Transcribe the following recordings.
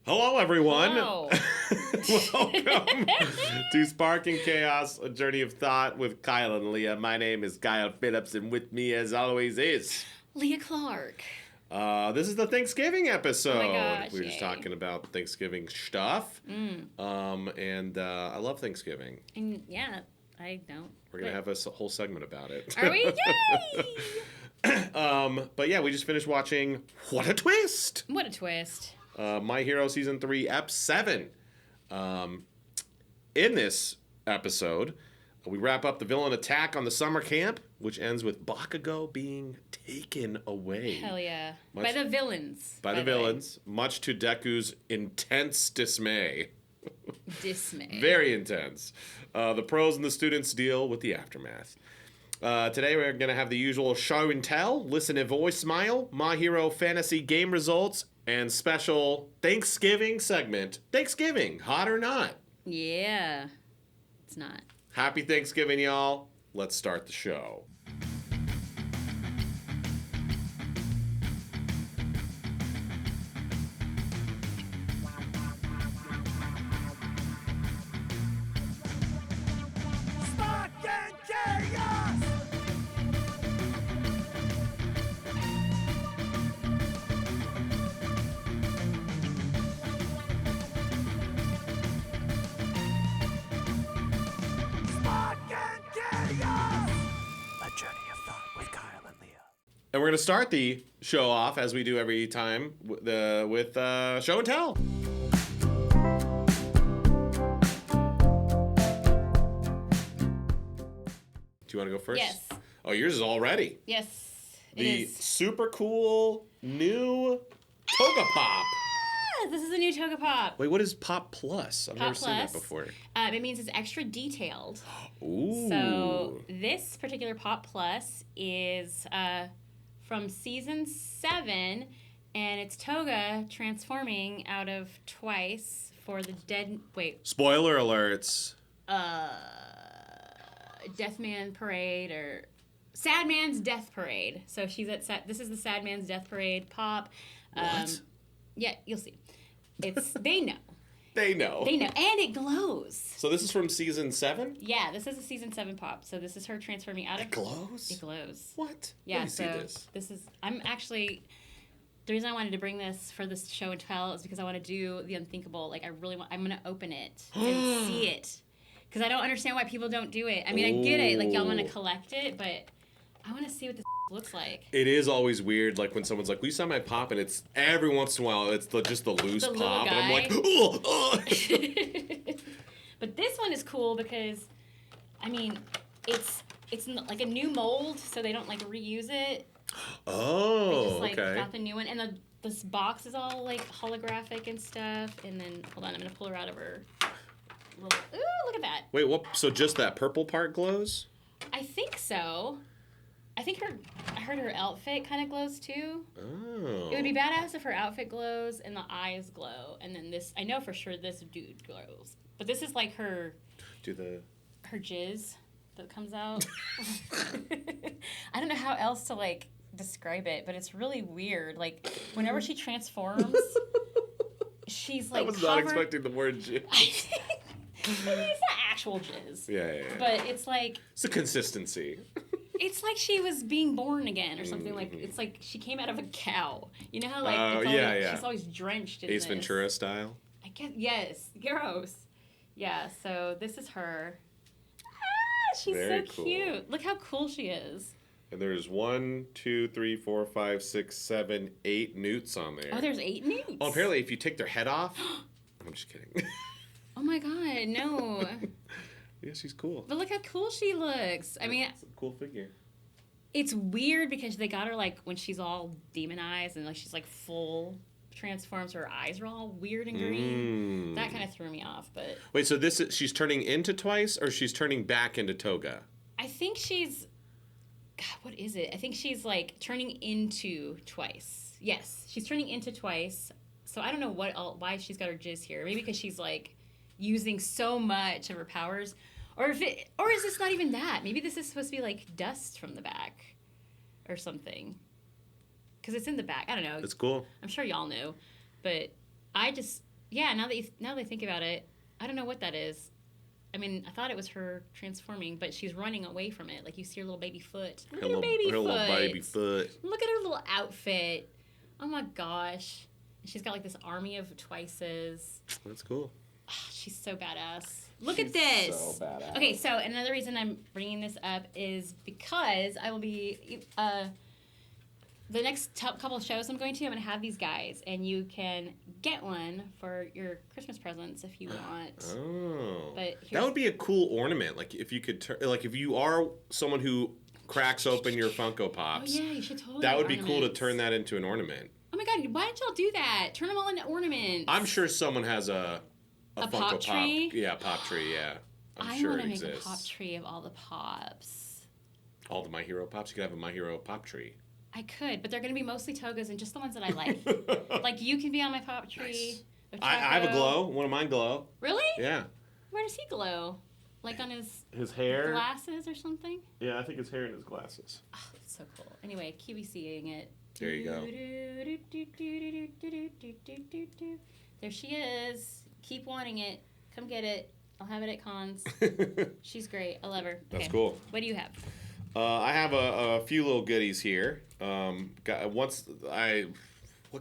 Hello, everyone. Hello. Welcome to Sparking Chaos, a journey of thought with Kyle and Leah. My name is Kyle Phillips, and with me, as always, is Leah Clark. This is the Thanksgiving episode. Oh my gosh, we were just yay. talking about Thanksgiving stuff. And I love Thanksgiving. And yeah, I don't. We're gonna have a whole segment about it. Are we? Yay! But yeah, we just finished watching What a Twist! What a twist. My Hero Season 3, Ep 7. In this episode, we wrap up the villain attack on the summer camp, which ends with Bakugo being taken away. Hell yeah. Much- By the villains. By the villains, much to Deku's intense dismay. Dismay. Very intense. The pros and the students deal with the aftermath. Today we're going to have the usual show and tell, listen and voicemail, My Hero Fantasy game results, and special Thanksgiving segment. Thanksgiving, hot or not? Yeah. It's not. Happy Thanksgiving, y'all. Let's start the show. And we're going to start the show off, as we do every time, with show and tell. Do you want to go first? Yes. Oh, yours is all ready. Yes. It The is. super cool new Toga Pop. Ah, this is a new Toga Pop. Wait, what is Pop Plus? I've never Pop seen that Plus. before. It means it's extra detailed. Ooh. So this particular Pop Plus is from season 7, and it's Toga transforming out of Twice for the Spoiler alerts. Deathman Parade or Sad Man's Death Parade. So she's at this is the Sad Man's Death Parade Pop. What? Yeah, you'll see. It's they know. They know. They know, and it glows. So this is from season 7? Yeah, this is a season 7 Pop. So this is her transforming out of. It glows? It glows. What? Yeah, Let me so see this. I'm actually, the reason I wanted to bring this for this show and tell is because I want to do the unthinkable. Like, I'm going to open it and see it. Because I don't understand why people don't do it. I mean, I get it. Like, y'all want to collect it, but I want to see what this looks like. It is always weird, like, when someone's like, will you sign my Pop? And it's, every once in a while, it's just the loose The Pop. little And I'm like, guy. oh. But this one is cool because, I mean, it's like a new mold, so they don't, like, reuse it. Oh, They just, like, okay. got the new one. And this box is all, like, holographic and stuff. And then, hold on, I'm going to pull her out of her little... Ooh, look at that. Wait, what? So just that purple part glows? I think so. I heard her outfit kind of glows, too. Oh. It would be badass if her outfit glows and the eyes glow. And then this... I know for sure this dude glows. But this is, like, her jizz that comes out. I don't know how else to, like, describe it, but it's really weird. Like, whenever she transforms, she's, like, I was not expecting the word jizz. I mean, it's not actual jizz. Yeah. But it's, like... It's a consistency. It's like she was being born again or something. Like, it's like she came out of a cow. You know how, like, she's always drenched in Ace this. Ventura style? I guess, yes. Gross. Yeah, so this is her. Ah, she's Very so cool. cute. Look how cool she is. And there's 1, 2, 3, 4, 5, 6, 7, 8 newts on there. Oh, there's 8 newts. Oh, apparently if you take their head off... I'm just kidding. Oh my god, no. Yeah, she's cool. But look how cool she looks. I mean, It's a cool figure. it's weird because they got her, like, when she's all demonized and, like, she's, like, full transforms. Her eyes are all weird and green. That kind of threw me off, but... Wait, so she's turning into Twice, or she's turning back into Toga? I think she's... God, what is it? I think she's, like, turning into Twice. Yes, she's turning into Twice. So I don't know why she's got her jizz here. Maybe because she's, like, using so much of her powers. Or is this not even that? Maybe this is supposed to be, like, dust from the back or something. Because it's in the back. I don't know. It's cool. I'm sure y'all know. But I just Yeah, now that I think about it, I don't know what that is. I mean, I thought it was her transforming, but she's running away from it. Like, you see her little baby foot. Look at her baby foot. Little baby foot. Look at her little outfit. Oh my gosh. She's got like this army of Twices. That's cool. She's so badass. Look at this. So badass. Okay, so another reason I'm bringing this up is because I will be the next couple of shows I'm going to have these guys, and you can get one for your Christmas presents if you want. Oh, but that would be a cool ornament. Like if you could, like if you are someone who cracks open your Funko Pops. Oh yeah, you should totally. That would be cool to turn that into an ornament. Oh my god, why don't y'all do that? Turn them all into ornaments. I'm sure someone has a Funko pop tree? Pop. Yeah, pop tree. Yeah, I sure want it to make exists. a pop tree of all the pops. All the My Hero Pops. You could have a My Hero Pop tree. I could, but they're going to be mostly togas and just the ones that I like. Like, you can be on my pop tree. Nice. I have a glow. One of mine glow. Really? Yeah. Where does he glow? Like on his hair? glasses or something? Yeah, I think his hair and his glasses. Oh, that's so cool. Anyway, QVCing it. There you go. There she is. Keep wanting it. Come get it. I'll have it at cons. She's great. I love her. That's cool. What do you have? I have a few little goodies here. What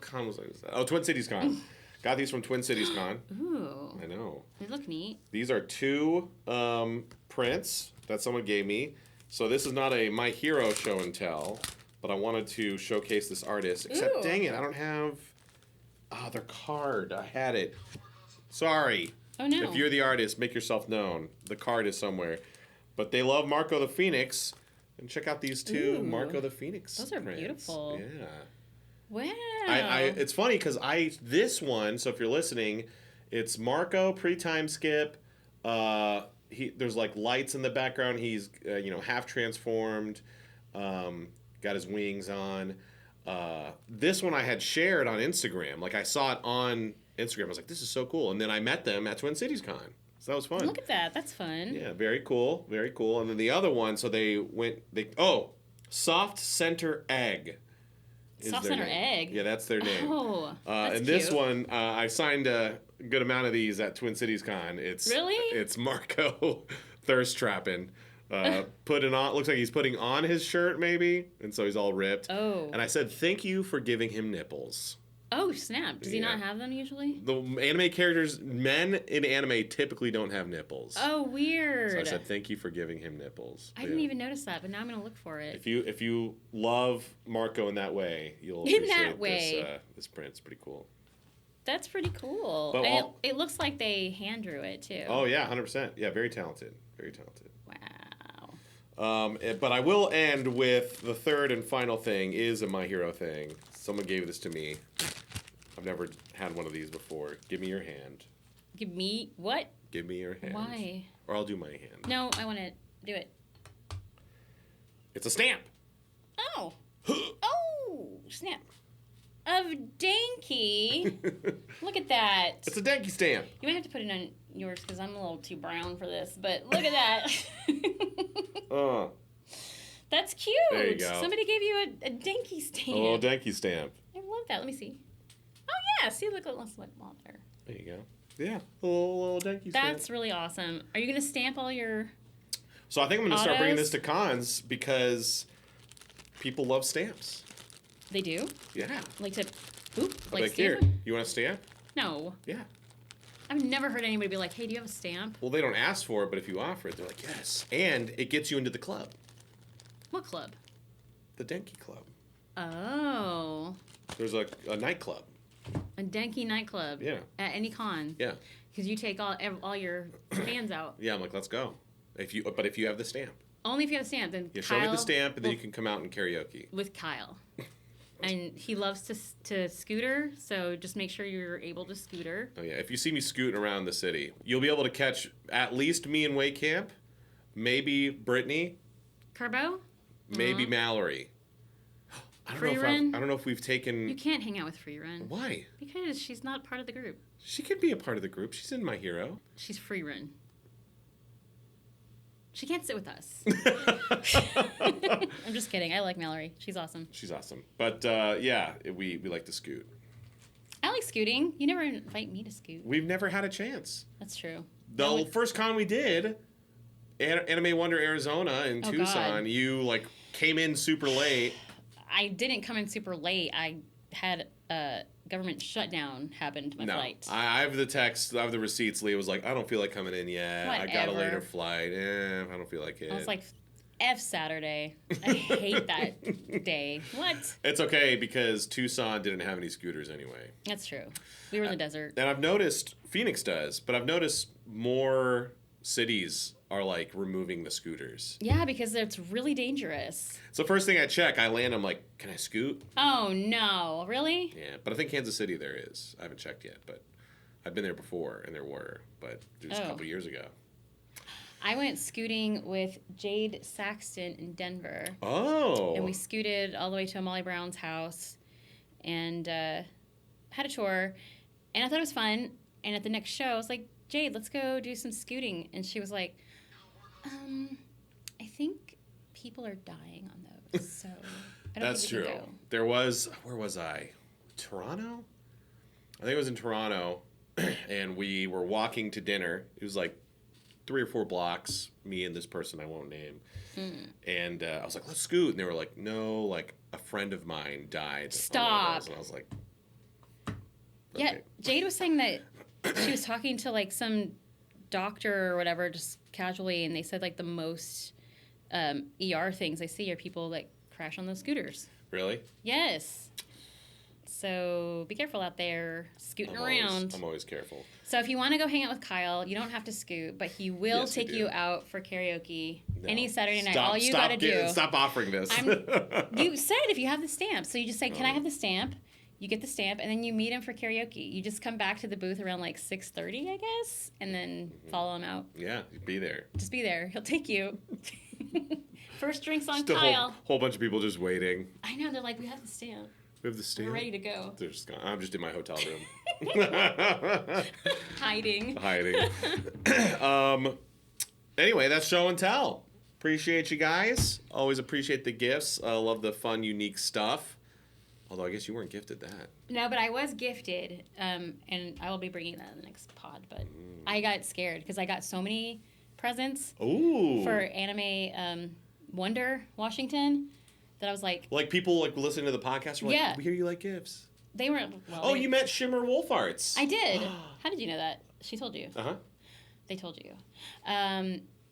con was I? Oh, Twin Cities Con. Got these from Twin Cities Con. Ooh. I know. They look neat. These are two prints that someone gave me. So this is not a My Hero show and tell, but I wanted to showcase this artist. Except, Ooh. dang it, I don't have their card. I had it. Sorry. Oh, no. If you're the artist, make yourself known. The card is somewhere. But they love Marco the Phoenix. And check out these two Ooh. Marco the Phoenix Those are prints. beautiful. Yeah. Wow. It's funny because this one, so if you're listening, it's Marco pre-time skip. There's like lights in the background. He's half transformed, got his wings on. This one I had shared on Instagram. Like I saw it on Instagram. I was like, this is so cool. And then I met them at Twin Cities Con. So that was fun. Look at that. That's fun. Yeah, very cool. Very cool. And then the other one, so Soft Center Egg. Soft Center Egg? Yeah, that's their name. Oh, that's and cute. this one, I signed a good amount of these at Twin Cities Con. Really? It's Marco thirst trapping. Looks like he's putting on his shirt maybe, and so he's all ripped. Oh. And I said, thank you for giving him nipples. Oh, snap. Does he not have them usually? The anime characters, men in anime typically don't have nipples. Oh, weird. So I said, thank you for giving him nipples. I didn't even notice that, but now I'm going to look for it. If you love Marco in that way, you'll In appreciate that way. This print. It's pretty cool. That's pretty cool. But it looks like they hand drew it, too. Oh, yeah, 100%. Yeah, very talented. Very talented. Wow. But I will end with the third and final thing is a My Hero thing. Someone gave this to me. I've never had one of these before. Give me your hand. Give me what? Give me your hand. Why? Or I'll do my hand. No, I want to do it. It's a stamp. Oh. Oh, snap. Of Danky. Look at that. It's a Denki stamp. You might have to put it on yours because I'm a little too brown for this, but look at that. That's cute. There you go. Somebody gave you a Danky stamp. A little Denki stamp. I love that. Let me see. Oh, yeah. See, look at what's on there. There you go. Yeah, a little Denki stamp. That's really awesome. Are you going to stamp all your So I think I'm going to start bringing autos? this to cons because people love stamps. They do? Yeah. Like to, oop, Like here, stamp? you want a stamp? No. Yeah. I've never heard anybody be like, hey, do you have a stamp? Well, they don't ask for it, but if you offer it, they're like, yes. And it gets you into the club. What club? The Denki Club. Oh. There's a nightclub. A Danky nightclub. Yeah. At any con. Yeah. Because you take all your fans out. Yeah, I'm like, let's go. If you have the stamp. Only if you have a stamp. Then You Kyle show me the stamp, and then you can come out and karaoke. with Kyle. And he loves to scooter, so just make sure you're able to scooter. Oh yeah, if you see me scooting around the city, you'll be able to catch at least me in Way Camp, maybe Brittany, Carbo? maybe Mallory. I Free Run? don't know if we've taken. You can't hang out with Free Run. Why? Because she's not part of the group. She could be a part of the group. She's in My Hero. She's Free Run. She can't sit with us. I'm just kidding. I like Mallory. She's awesome. She's awesome. But yeah, we like to scoot. I like scooting. You never invite me to scoot. We've never had a chance. That's true. The first con we did, Anime Wonder Arizona in Tucson, you like came in super late. I didn't come in super late. I had a government shutdown happen to my flight. I have the text. I have the receipts. Leah was like, I don't feel like coming in yet. Whatever. I got a later flight. I don't feel like it. I was like, F Saturday. I hate that day. What? It's okay because Tucson didn't have any scooters anyway. That's true. We were in the desert. And I've noticed, Phoenix does, but I've noticed more cities are like removing the scooters. Yeah, because it's really dangerous. So first thing I check, I land, I'm like, can I scoot? Oh, no. Really? Yeah, but I think Kansas City there is. I haven't checked yet, but I've been there before and there were, but it was a couple years ago. I went scooting with Jade Saxton in Denver. Oh. And we scooted all the way to Molly Brown's house and had a tour. And I thought it was fun. And at the next show, I was like, Jade, let's go do some scooting. And she was like, I think people are dying on those. So I don't That's think we true. can go. There was, where was I? Toronto? I think it was in Toronto. And we were walking to dinner. It was like 3 or 4 blocks, me and this person I won't name. And I was like, let's scoot. And they were like, no, like a friend of mine died. Stop. And I was like, okay. okay. Yeah, Jade was saying that she was talking to like some doctor or whatever, just casually, and they said like the most ER things I see are people that crash on those scooters. Really? Yes. So be careful out there scooting around. I'm always careful. So if you want to go hang out with Kyle, you don't have to scoot, but he will take you out for karaoke any Saturday night. All you got to do. Stop offering this. You said if you have the stamp. So you just say, can I have the stamp? You get the stamp, and then you meet him for karaoke. You just come back to the booth around like 6:30, I guess, and then follow him out. Yeah, be there. Just be there. He'll take you. First drinks on Just Kyle. A whole bunch of people just waiting. I know. They're like, we have the stamp. We have the stamp. We're ready to go. They're just gone. I'm just in my hotel room. Hiding. Anyway, that's show and tell. Appreciate you guys. Always appreciate the gifts. I love the fun, unique stuff. Although I guess you weren't gifted that. No, but I was gifted, and I will be bringing that in the next pod. But I got scared because I got so many presents for Anime Wonder Washington that I was like... Like people like listening to the podcast were like, we hear you like gifts. They weren't... Well, you met Shimmer Wolf Arts. I did. How did you know that? She told you. Uh-huh. They told you.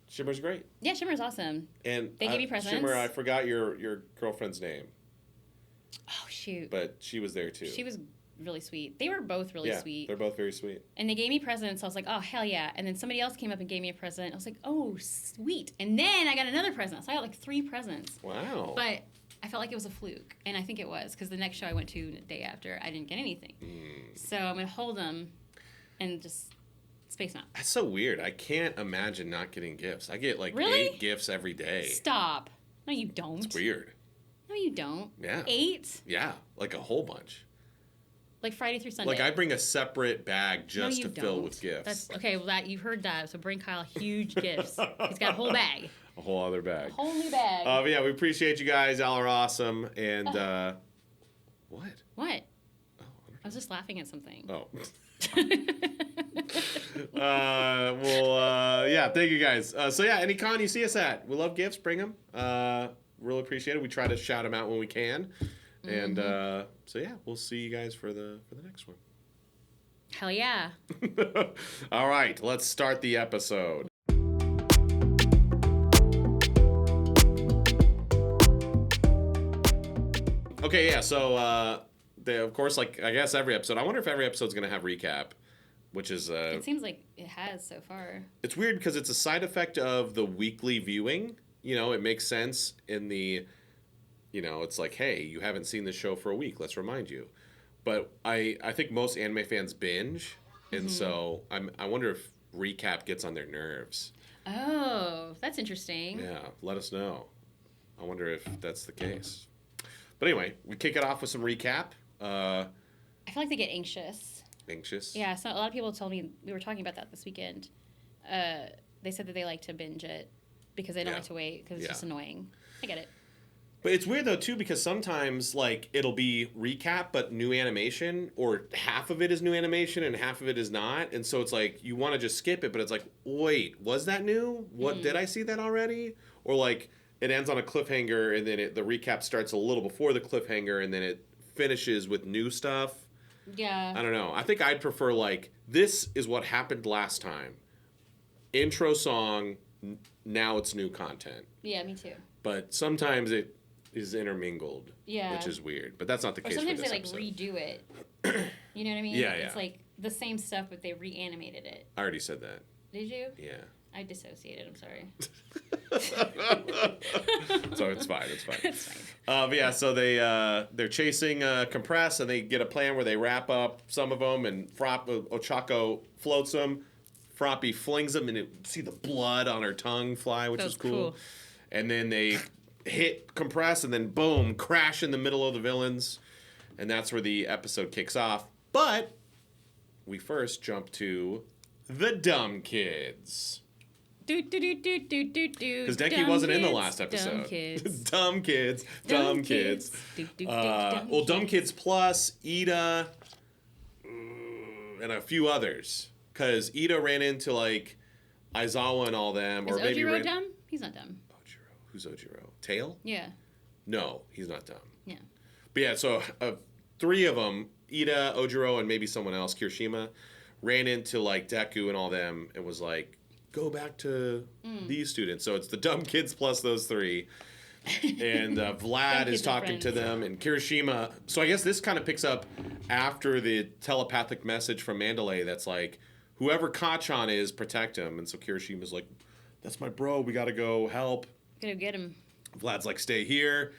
Shimmer's great. Yeah, Shimmer's awesome. And they gave me presents. Shimmer, I forgot your girlfriend's name. Oh, shoot. But she was there, too. She was really sweet. They were both really sweet. They're both very sweet. And they gave me presents. I was like, oh, hell yeah. And then somebody else came up and gave me a present. I was like, oh, sweet. And then I got another present. So I got like 3 presents. Wow. But I felt like it was a fluke. And I think it was. Because the next show I went to the day after, I didn't get anything. So I'm going to hold them and just space them out. That's so weird. I can't imagine not getting gifts. I get like Really? 8 gifts every day. Stop. No, you don't. It's weird. No, you don't. Yeah. 8? Yeah, like a whole bunch. Like Friday through Sunday. Like I bring a separate bag just to fill with gifts. That's okay. Well, you've heard that. So bring Kyle huge gifts. He's got a whole bag. A whole other bag. A whole new bag. But yeah, we appreciate you guys. Y'all are awesome. And what? What? Oh, I was just laughing at something. Oh. Yeah, thank you guys. So yeah, any con you see us at, we love gifts. Bring them. Really appreciate it. We try to shout them out when we can. And so yeah, we'll see you guys for the next one. Hell yeah. All right, let's start the episode. Okay, yeah, so of course, like I guess every episode, I wonder if every episode's going to have recap, which is... it seems like it has so far. It's weird because it's a side effect of the weekly viewing. You know, it makes sense in the... You know, it's like, hey, you haven't seen this show for a week. Let's remind you. But I think most anime fans binge, and so I wonder if recap gets on their nerves. Oh, that's interesting. Yeah, let us know. I wonder if that's the case. But anyway, we kick it off with some recap. I feel like they get anxious. Anxious? Yeah, so a lot of people told me, we were talking about that this weekend. They said that they like to binge it because they don't like to wait because it's just annoying. I get it. But it's weird though too because sometimes like it'll be recap but new animation, or half of it is new animation and half of it is not, and so it's like you want to just skip it, but it's like, wait, was that new? What did I see that already? Or like it ends on a cliffhanger and then the recap starts a little before the cliffhanger and then it finishes with new stuff. Yeah. I don't know. I think I'd prefer like this is what happened last time. Intro song, now it's new content. Yeah, me too. But sometimes it is intermingled, Yeah. which is weird. But that's not the case for this sometimes they episode. redo it. You know what I mean? Yeah, It's like the same stuff, but they reanimated it. I already said that. Did you? Yeah. I dissociated. I'm sorry. So it's fine. It's fine. It's fine. But yeah, so they're chasing Compress, and they get a plan where they wrap up some of them, and Ochako floats them. Froppy flings them, and you see the blood on her tongue fly, which is cool. And then they hit Compress, and then boom, crash in the middle of the villains, and that's where the episode kicks off. But we first jump to the dumb kids. Because Deku wasn't in the last episode. Dumb kids. Dumb kids. Dumb kids. Well, Dumb Kids Plus, Ida, and a few others. Because Ida ran into, like, Aizawa and all them. Is or maybe Ojiro dumb? He's not dumb. Ojiro. Who's Ojiro? Tail? Yeah. No, he's not dumb. Yeah. But yeah, so three of them, Ida, Ojiro, and maybe someone else, Kirishima, ran into, like, Deku and all them and was like, go back to these students. So it's the dumb kids plus those three. And Vlad is talking to them, and Kirishima. So I guess this kind of picks up after the telepathic message from Mandalay that's like, whoever Kachan is, protect him. And so Kirishima's like, that's my bro. We got to go help. Gotta get him. Vlad's like, stay here.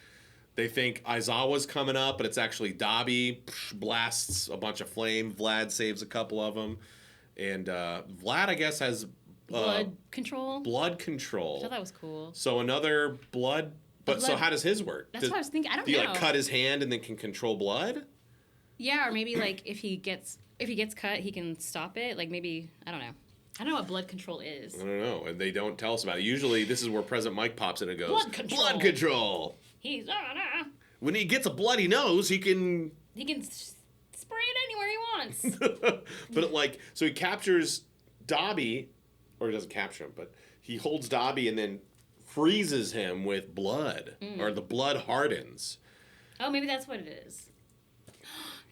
They think Aizawa's coming up, but it's actually Dabi. Blasts a bunch of flame. Vlad saves a couple of them. And Vlad, I guess, has... Blood control? Blood control. I thought that was cool. So another blood... But so how does his work? That's what I was thinking. I don't know. Do you like cut his hand and then can control blood? Yeah, or maybe like if he gets cut, he can stop it. Like maybe, I don't know. I don't know what blood control is. I don't know. And they don't tell us about it. Usually this is where President Mike pops in and goes, Blood control. Blood control. He's... When he gets a bloody nose, he can... He can spray it anywhere he wants. But like, so he captures Dabi, or he doesn't capture him, but he holds Dabi and then freezes him with blood, or the blood hardens. Oh, maybe that's what it is.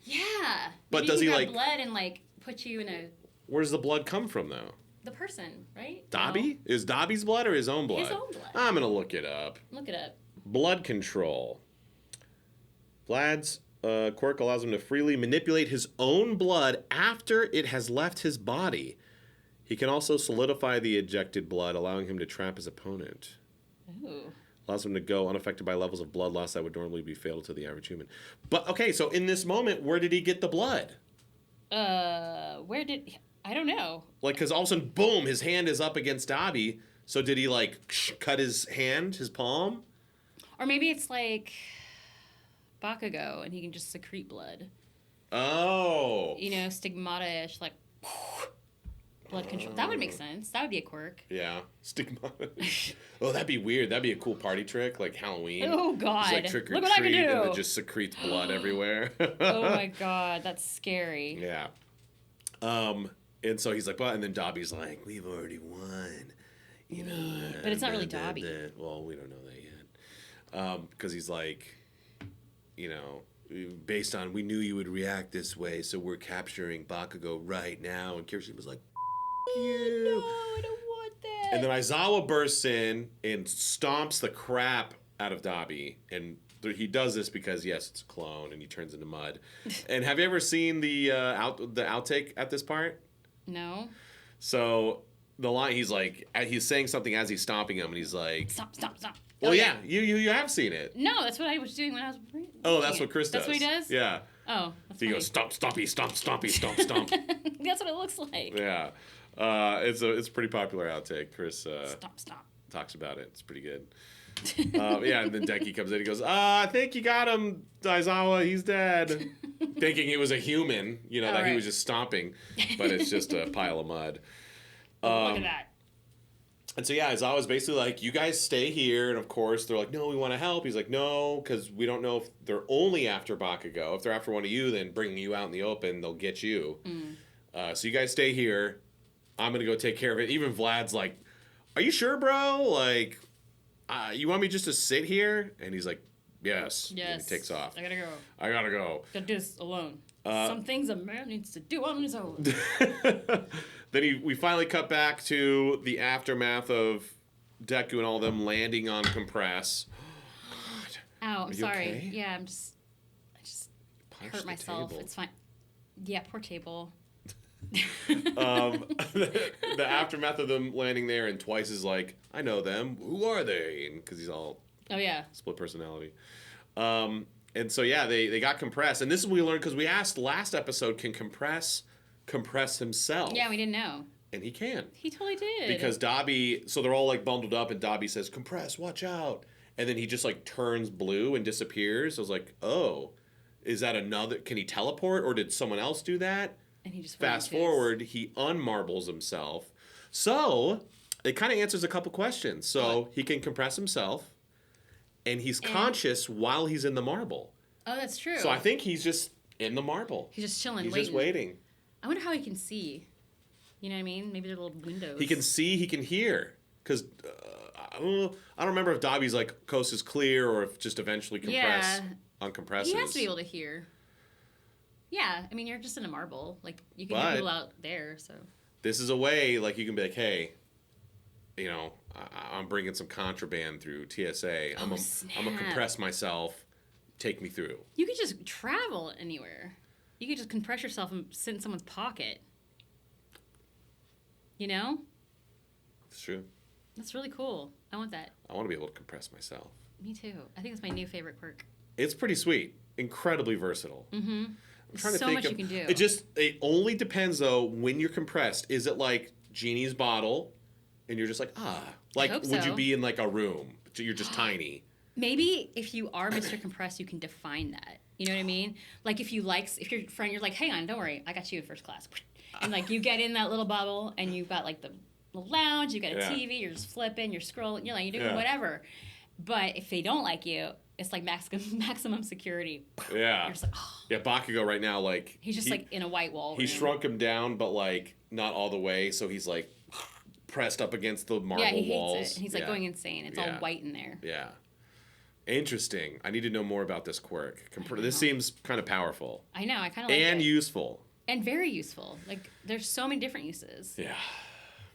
Yeah. But maybe does he grab like blood and like put you in a... Where does the blood come from though? The person, right? Dabi? No. Is Dabi's blood or his own blood? His own blood. I'm gonna look it up. Look it up. Blood control. Vlad's quirk allows him to freely manipulate his own blood after it has left his body. He can also solidify the ejected blood, allowing him to trap his opponent. Ooh. Allows him to go unaffected by levels of blood loss that would normally be fatal to the average human. But, okay, so in this moment, where did he get the blood? Where did... I don't know. Like, because all of a sudden, boom, his hand is up against Dabi. So did he, like, cut his hand, his palm? Or maybe it's like Bakugo, and he can just secrete blood. Oh. You know, stigmata-ish, like... Blood control. That would make sense. That would be a quirk. Yeah. Stigmata. Oh, that'd be weird. That'd be a cool party trick, like Halloween. Oh, God. It's like trick or Look what I can treat, do. and it just secretes blood everywhere. Oh, my God. That's scary. Yeah. And so he's like, well, and then Dabi's like, we've already won. You know. But it's not really Dabi. Well, we don't know that yet. Because he's like, you know, based on, we knew you would react this way, so we're capturing Bakugo right now. And Kirishima was like, you. No, I don't want that. And then Aizawa bursts in and stomps the crap out of Dabi. And he does this because, yes, it's a clone, and he turns into mud. And have you ever seen the outtake at this part? No. So the line, he's saying something as he's stomping him, and he's like... Stop. Well, yeah, you have seen it. No, that's what I was doing when I was reading. Oh, that's what Chris does. That's what he does? Yeah. Oh, that's He funny. goes, stomp, stompy, stomp, stompy, stomp, stomp. That's what it looks like. Yeah. It's a pretty popular outtake. Chris Stop. talks about it. It's pretty good. Yeah, and then Deku comes in. He goes, I think you got him, Aizawa. He's dead. Thinking it was a human, that he was just stomping. But it's just a pile of mud. Look at that. And so, yeah, Aizawa's basically like, you guys stay here. And, of course, they're like, no, we want to help. He's like, no, because we don't know if they're only after Bakugo. If they're after one of you, then bringing you out in the open, they'll get you. So you guys stay here. I'm going to go take care of it. Even Vlad's like, are you sure, bro? Like, you want me just to sit here? And he's like, yes. And he takes off. I gotta go. Gotta do this alone. Some things a man needs to do on his own. Then we finally cut back to the aftermath of Deku and all of them landing on Compress. Ow, I'm sorry. Okay? Yeah, I just Punched hurt the myself. table. It's fine. Yeah, poor table. The aftermath of them landing there, and Twice is like, I know them. Who are they? Because he's all split personality. And so, yeah, they got Compress. And this is what we learned, because we asked last episode, can Compress himself? Yeah, we didn't know. And he can. He totally did. Because Dobby, so they're all like bundled up, and Dobby says, Compress, watch out. And then he just like turns blue and disappears. I was like, oh, is that another, can he teleport, or did someone else do that? And he just Fast forward, he unmarbles himself. So it kind of answers a couple questions. So he can compress himself, and he's conscious while he's in the marble. Oh, that's true. So I think he's just in the marble. He's just chilling, He's waiting. just waiting. I wonder how he can see. You know what I mean? Maybe they're little windows. He can see, he can hear. Because I don't remember if Dobby's like coast is clear, or if just eventually compress uncompresses. He has to be able to hear. Yeah, I mean, you're just in a marble. Like, you can hear people out there, so. This is a way, like, you can be like, hey, you know, I'm bringing some contraband through TSA. I'm going to compress myself. Take me through. You could just travel anywhere. You could just compress yourself and sit in someone's pocket. You know? It's true. That's really cool. I want that. I want to be able to compress myself. Me too. I think it's my new favorite quirk. It's pretty sweet. Incredibly versatile. Mm-hmm. I'm trying to think much you can do. It only depends, though, when you're compressed. Is it like Genie's bottle, and you're just like, like, would you be in like a room? You're just tiny. Maybe if you are Mr. Compressed, you can define that. You know what I mean? Like, if your friend, you're like, hang on, don't worry, I got you in first class. And like, you get in that little bubble, and you've got like the lounge, you've got a TV, you're just flipping, you're scrolling, you're doing whatever. But if they don't like you, it's like maximum security. Yeah. You're just like, oh. Yeah, Bakugo right now, like... He's just like in a white wall. He shrunk him down, but like not all the way, so he's like pressed up against the marble walls. Hates it. He's like going insane. It's all white in there. Yeah. Interesting. I need to know more about this quirk. This seems kind of powerful. I know. I kind of like it. And useful. And very useful. Like, there's so many different uses. Yeah.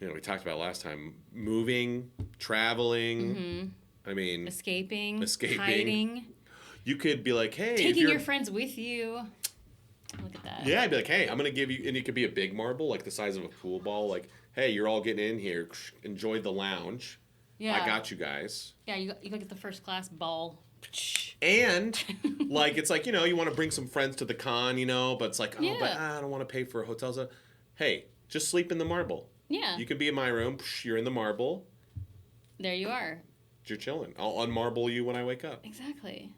You know, we talked about last time. Moving, traveling. Mm-hmm. I mean... Escaping. Hiding. You could be like, hey... Taking your friends with you. Look at that. Yeah, I'd be like, hey, I'm going to give you... And it could be a big marble, like the size of a pool ball. Like, hey, you're all getting in here. Enjoy the lounge. Yeah. I got you guys. Yeah, you go get the first class ball. And, like, it's like, you know, you want to bring some friends to the con, you know, but it's like, but I don't want to pay for a hotel. So, hey, just sleep in the marble. Yeah. You can be in my room. You're in the marble. There you are. You're chilling. I'll unmarble you when I wake up. Exactly.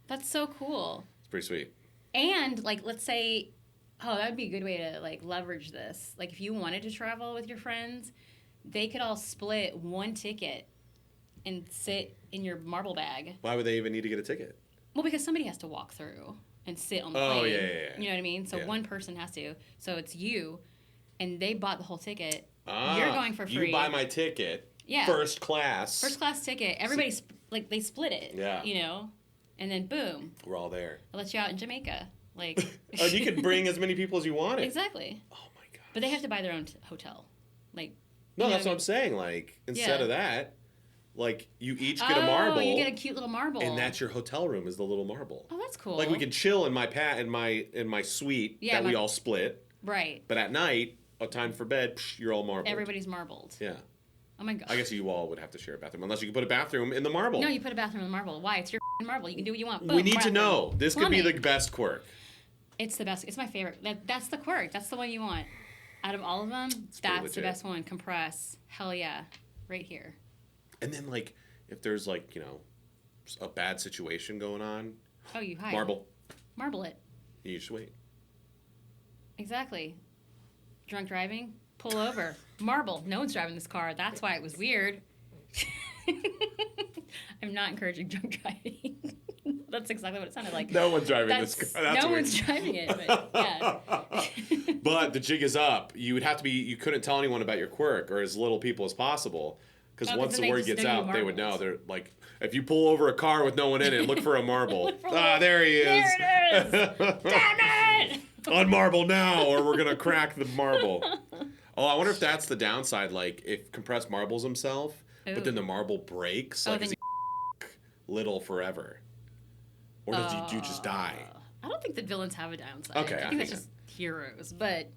That's so cool. It's pretty sweet. And, like, let's say, that'd be a good way to, like, leverage this. Like, if you wanted to travel with your friends, they could all split one ticket and sit in your marble bag. Why would they even need to get a ticket? Well, because somebody has to walk through and sit on the plane. Oh, yeah. You know what I mean? So one person has to. So it's you, and they bought the whole ticket. You're going for free. You buy my ticket. Yeah. First class. First class ticket. Everybody, they split it. Yeah. You know? And then, boom. We're all there. I'll let you out in Jamaica. Like. You could bring as many people as you wanted. Exactly. Oh, my God. But they have to buy their own hotel. Like. No, that's what I'm saying. Like, instead of that, like, you each get a marble. Oh, you get a cute little marble. And that's your hotel room is the little marble. Oh, that's cool. Like, we can chill in my suite that we all split. Right. But at night, time for bed, you're all marbled. Everybody's marbled. Yeah. Oh my God. I guess you all would have to share a bathroom, unless you could put a bathroom in the marble. No, you put a bathroom in the marble. Why? It's your marble. You can do what you want. Boom, we need to know. This could be the best quirk. It's the best. It's my favorite. That's the quirk. That's the one you want. Out of all of them, that's the best one. Compress. Hell yeah. Right here. And then, like, if there's, like, you know, a bad situation going on. Oh, you hide. Marble it. You just wait. Exactly. Drunk driving. Pull over. Marble. No one's driving this car. That's why it was weird. I'm not encouraging drunk driving. That's exactly what it sounded like. No one's driving this car. That's no weird. one's driving it, but yeah. But the jig is up. You would have to be. You couldn't tell anyone about your quirk or as little people as possible, because once the word gets out, they would know. They're like, if you pull over a car with no one in it, look for a marble. There he is. There it is. Damn it! Unmarble now, or we're gonna crack the marble. Oh, I wonder if that's the downside. Like, if compressed marbles himself, but then the marble breaks. Like, is he little forever, or does he just die? I don't think that villains have a downside. Okay, I think that's just heroes, but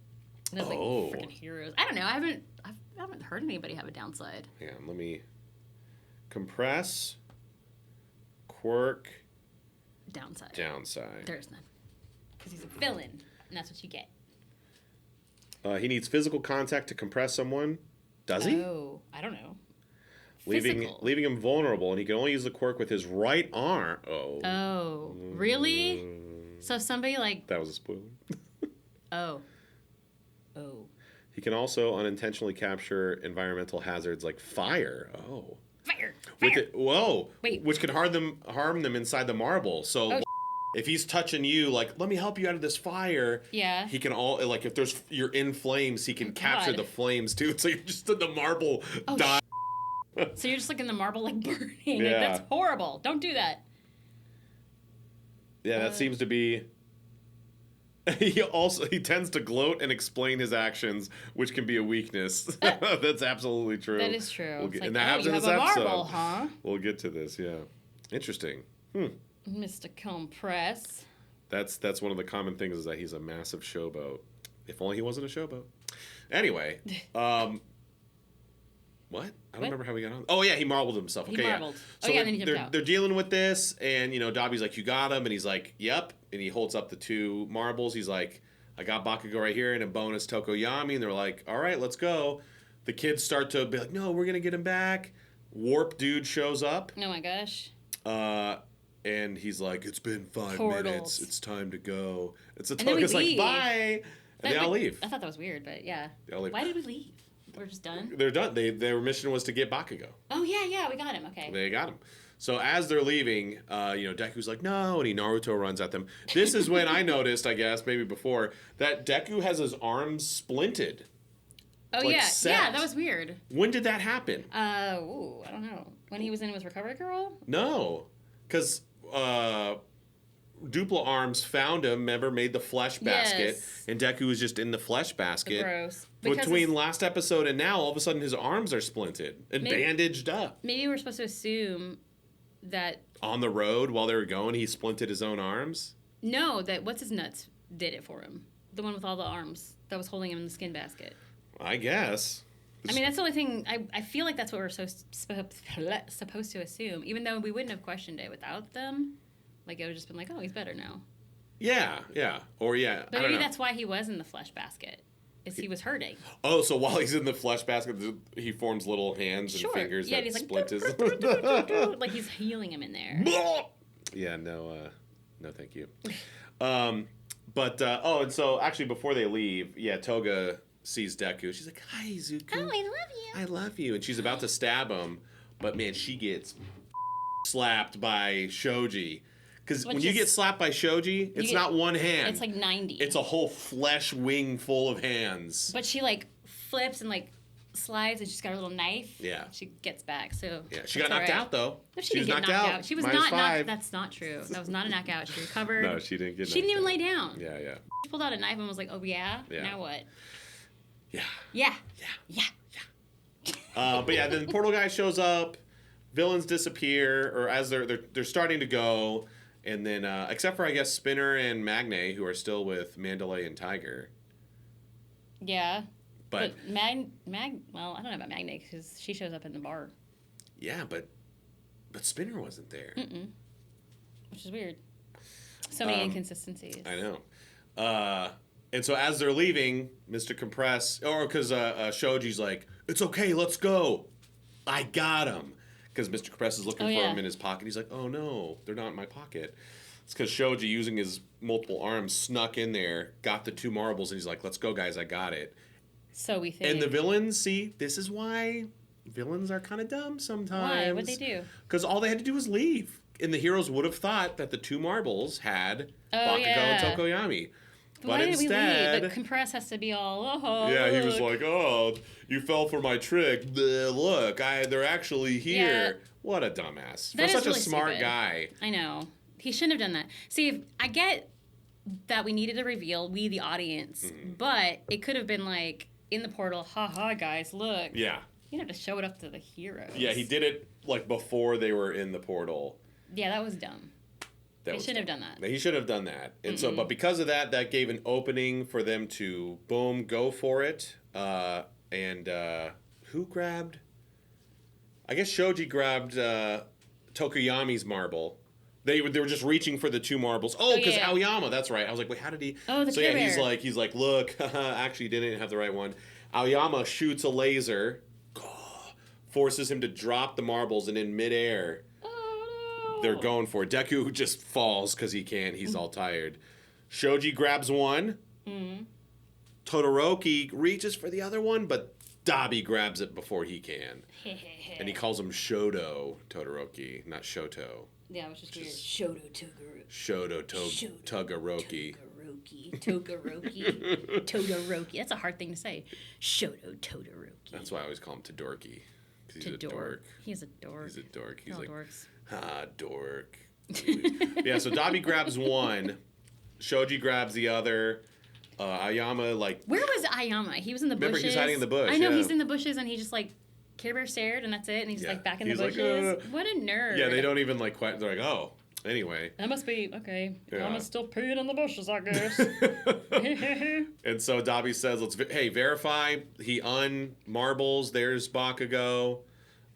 there's like freaking heroes. I don't know. I haven't heard anybody have a downside. Yeah, let me compress quirk Downside. There's none, because he's a villain, and that's what you get. He needs physical contact to compress someone. Does he? Oh, I don't know. Leaving him vulnerable, and he can only use the quirk with his right arm. Oh, really? So somebody like... That was a spoiler. Oh. He can also unintentionally capture environmental hazards like fire. Oh. Fire! Whoa. Wait. Which could harm them inside the marble. So if he's touching you, like, let me help you out of this fire. Yeah. He can like, if you're in flames, he can capture the flames too. So you're just in the marble dying. So you're just like in the marble, like burning. Yeah. Like, that's horrible. Don't do that. Yeah, that seems to be... He tends to gloat and explain his actions, which can be a weakness. That's absolutely true. That is true. And that happens in this episode. Marble, huh? We'll get to this, yeah. Interesting. Mr. Compress. That's one of the common things, is that he's a massive showboat. If only he wasn't a showboat. Anyway, what? I don't remember how we got on. Oh, yeah, he marbled himself. Okay, he marbled. Yeah. So and then he jumped out. They're dealing with this, and, Dobby's like, you got him, and he's like, yep. And he holds up the two marbles. He's like, I got Bakugo right here, and a bonus Tokoyami. And they're like, all right, let's go. The kids start to be like, no, we're going to get him back. Warp dude shows up. Oh, my gosh. And he's like, it's been 5 minutes. It's time to go. And so Toga's like, bye. And they all leave. I thought that was weird, but yeah. They all leave. Why did we leave? We're just done? They're done. Their mission was to get Bakugo. Oh, yeah, we got him. Okay. They got him. So as they're leaving, Deku's like, no, and Naruto runs at them. This is when I noticed, I guess, maybe before, that Deku has his arms splinted. Oh, like, yeah. set. Yeah, that was weird. When did that happen? I don't know. When he was in with Recovery Girl? No. Because Duplo Arms found him, remember, made the flesh basket, and Deku was just in the flesh basket. Gross. Between last episode and now, all of a sudden his arms are splinted and bandaged up. Maybe we're supposed to assume that... On the road, while they were going, he splinted his own arms? No, that What's-His-Nuts did it for him. The one with all the arms that was holding him in the skin basket. I guess. I mean, that's the only thing... I feel like that's what we're supposed to assume, even though we wouldn't have questioned it without them. Like, it would have just been like, oh, he's better now. Yeah. Or, yeah, but maybe that's why he was in the flesh basket, is he was hurting. Oh, so while he's in the flesh basket, he forms little hands and fingers that he's splint his... like he's healing him in there. Yeah, no, thank you. And so actually before they leave, Toga sees Deku. She's like, hi, Zuko. Oh, I love you. I love you. And she's about to stab him, but man, she gets slapped by Shoji. Because when you get slapped by Shoji, it's not one hand. It's like 90. It's a whole flesh wing full of hands. But she like flips and like slides, and she's got her little knife. Yeah. She gets back. So yeah, she got knocked out though. No, she didn't get knocked out. She was not knocked. That's not true. That was not a knockout. She recovered. No, she didn't get. She didn't even lay down. Yeah. She pulled out a knife and was like, "Oh yeah, now what?" Yeah. But yeah, then Portal Guy shows up. Villains disappear, or as they're starting to go, and then except for I guess Spinner and Magne, who are still with Mandalay and Tiger. Yeah. But well, I don't know about Magne because she shows up in the bar. Yeah, but Spinner wasn't there. Which is weird. So many inconsistencies. I know. And so as they're leaving, Mr. Compress, or because Shoji's like, it's okay, let's go. I got him. Because Mr. Compress is looking for him in his pocket. He's like, oh no, they're not in my pocket. It's because Shoji, using his multiple arms, snuck in there, got the two marbles, and he's like, let's go, guys, I got it. So we think. And the villains, see, this is why villains are kind of dumb sometimes. Why? What'd they do? Because all they had to do was leave. And the heroes would have thought that the 2 marbles had Bakugo and Tokoyami. But why instead, did we leave? The compress has to be all, yeah, look. he was like, oh, you fell for my trick. Bleh, look, they're actually here. Yeah. What a dumbass. That for such really a smart stupid. guy. I know. He shouldn't have done that. See, I get that we needed a reveal, we the audience, but it could have been like, in the portal, ha, guys, look. Yeah. You didn't have to show it up to the heroes. Yeah, he did it like before they were in the portal. Yeah, that was dumb. They shouldn't have done that. He should have done that. And so, but because of that, that gave an opening for them to, boom, go for it. And who grabbed? I guess Shoji grabbed Tokoyami's marble. They were just reaching for the 2 marbles. Oh, because Aoyama, that's right. I was like, wait, how did he? Oh, the So Care yeah, Bear. he's like, look, actually didn't have the right one. Aoyama shoots a laser, forces him to drop the marbles, and in midair, they're going for it. Deku just falls because he can't. He's all tired. Shoji grabs one. Todoroki reaches for the other one, but Dabi grabs it before he can. And he calls him Shoto Todoroki, not Shoto. Yeah, which is weird. Shoto Todoroki. Shoto Todoroki. Todoroki. That's a hard thing to say. Shoto Todoroki. That's why I always call him Todoroki. Because he's a dork. He's a dork. He's a dork. He's all like, dorks. Dork. Yeah, so Dabi grabs one. Shoji grabs the other. Aoyama, like... Where was Aoyama? He was in the bushes. Remember, he's hiding in the bush. I know, he's in the bushes, and he just, like, Care Bear stared, and that's it, and he's, like, back in the bushes. What a nerd. Yeah, they don't even, like, quite... They're like, oh, anyway. That must be... Okay. Yeah. Aoyama's still peeing in the bushes, I guess. And so Dabi says, hey, verify. He unmarbles. There's Bakugo.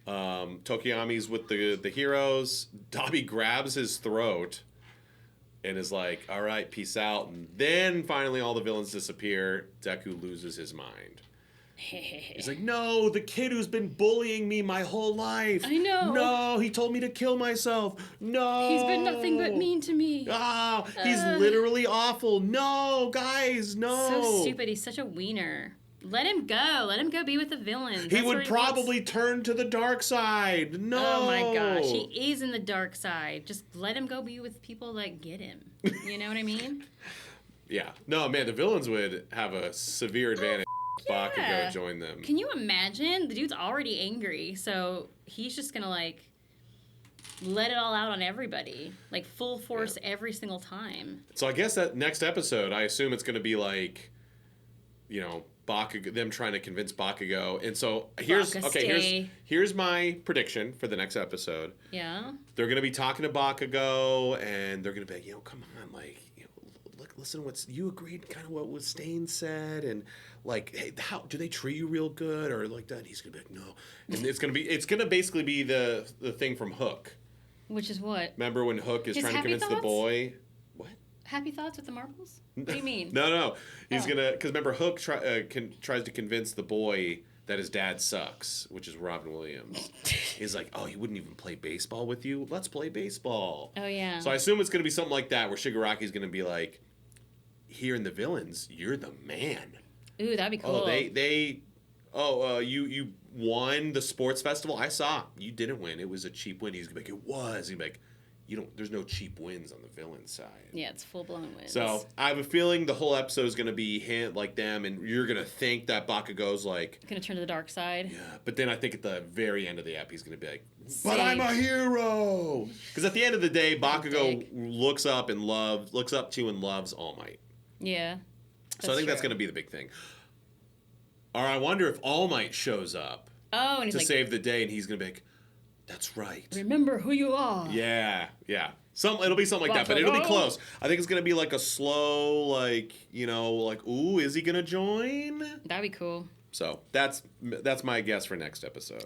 Tokoyami's with the heroes. Dabi grabs his throat and is like, all right, peace out. And then finally all the villains disappear. Deku loses his mind. He's like, no, the kid who's been bullying me my whole life. I know. No, he told me to kill myself. No. He's been nothing but mean to me. Ah, he's literally awful. No, guys, no. So stupid. He's such a wiener. Let him go. Let him go be with the villains. He would probably turn to the dark side. No. Oh my gosh. He is in the dark side. Just let him go be with people that get him. You know what I mean? Yeah. No, man, the villains would have a severe advantage if Bakugo joined them. Can you imagine? The dude's already angry, so he's just going to, like, let it all out on everybody. Like, full force every single time. So I guess that next episode, I assume it's going to be like, you know, Bakugo, them trying to convince Bakugo. And so here's my prediction for the next episode. Yeah. They're going to be talking to Bakugo, and they're going to be like, come on, like, listen, you agreed kind of what Stain said, and like, hey, how do they treat you real good or like that? And he's gonna be like, no, and it's gonna basically be the thing from Hook. Which is what? Remember when Hook is trying to convince the boy? What? Happy thoughts with the marbles? What do you mean? No, he's gonna, because remember Hook tries to convince the boy that his dad sucks, which is Robin Williams. He's like, oh, he wouldn't even play baseball with you? Let's play baseball. Oh yeah. So I assume it's gonna be something like that, where Shigaraki's gonna be like, here in the villains, you're the man. Ooh, that'd be cool. Oh, you won the sports festival. I saw you didn't win. It was a cheap win. He's gonna be like, it was. He's gonna be like, there's no cheap wins on the villain side. Yeah, it's full blown wins. So I have a feeling the whole episode is gonna be like them, and you're gonna think that Bakugo's like gonna turn to the dark side. Yeah, but then I think at the very end of the ep, he's gonna be like, but I'm a hero. Because at the end of the day, Bakugo looks up to and loves All Might. Yeah. So I think that's going to be the big thing. Or I wonder if All Might shows up and to save the day, and he's going to be like, that's right. Remember who you are. Yeah. It'll be something like that, but it'll be close. I think it's going to be like a slow, like, ooh, is he going to join? That'd be cool. So that's my guess for next episode.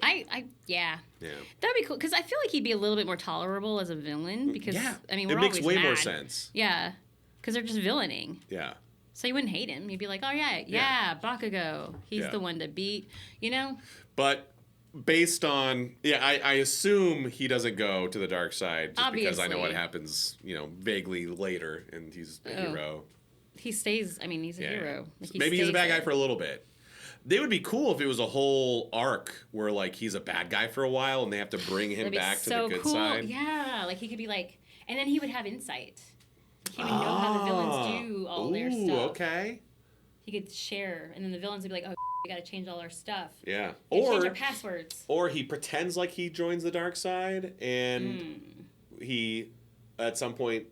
Yeah. That'd be cool, because I feel like he'd be a little bit more tolerable as a villain, because, I mean, we're always it makes way mad. More sense. Yeah. Because they're just villaining. Yeah. So you wouldn't hate him. You'd be like, oh, yeah, Bakugo. He's the one to beat, But based on, I assume he doesn't go to the dark side just because I know what happens, vaguely later, and he's a hero. He stays, he's a hero. Like maybe he's a bad guy for a little bit. They would be cool if it was a whole arc where like he's a bad guy for a while and they have to bring him back to the good side. Yeah, like he could be like, and then he would have insight. He would know how the villains do all their stuff. Okay. He could share, and then the villains would be like, "Oh, we got to change all our stuff." Yeah. Change our passwords. Or he pretends like he joins the dark side, and he, at some point,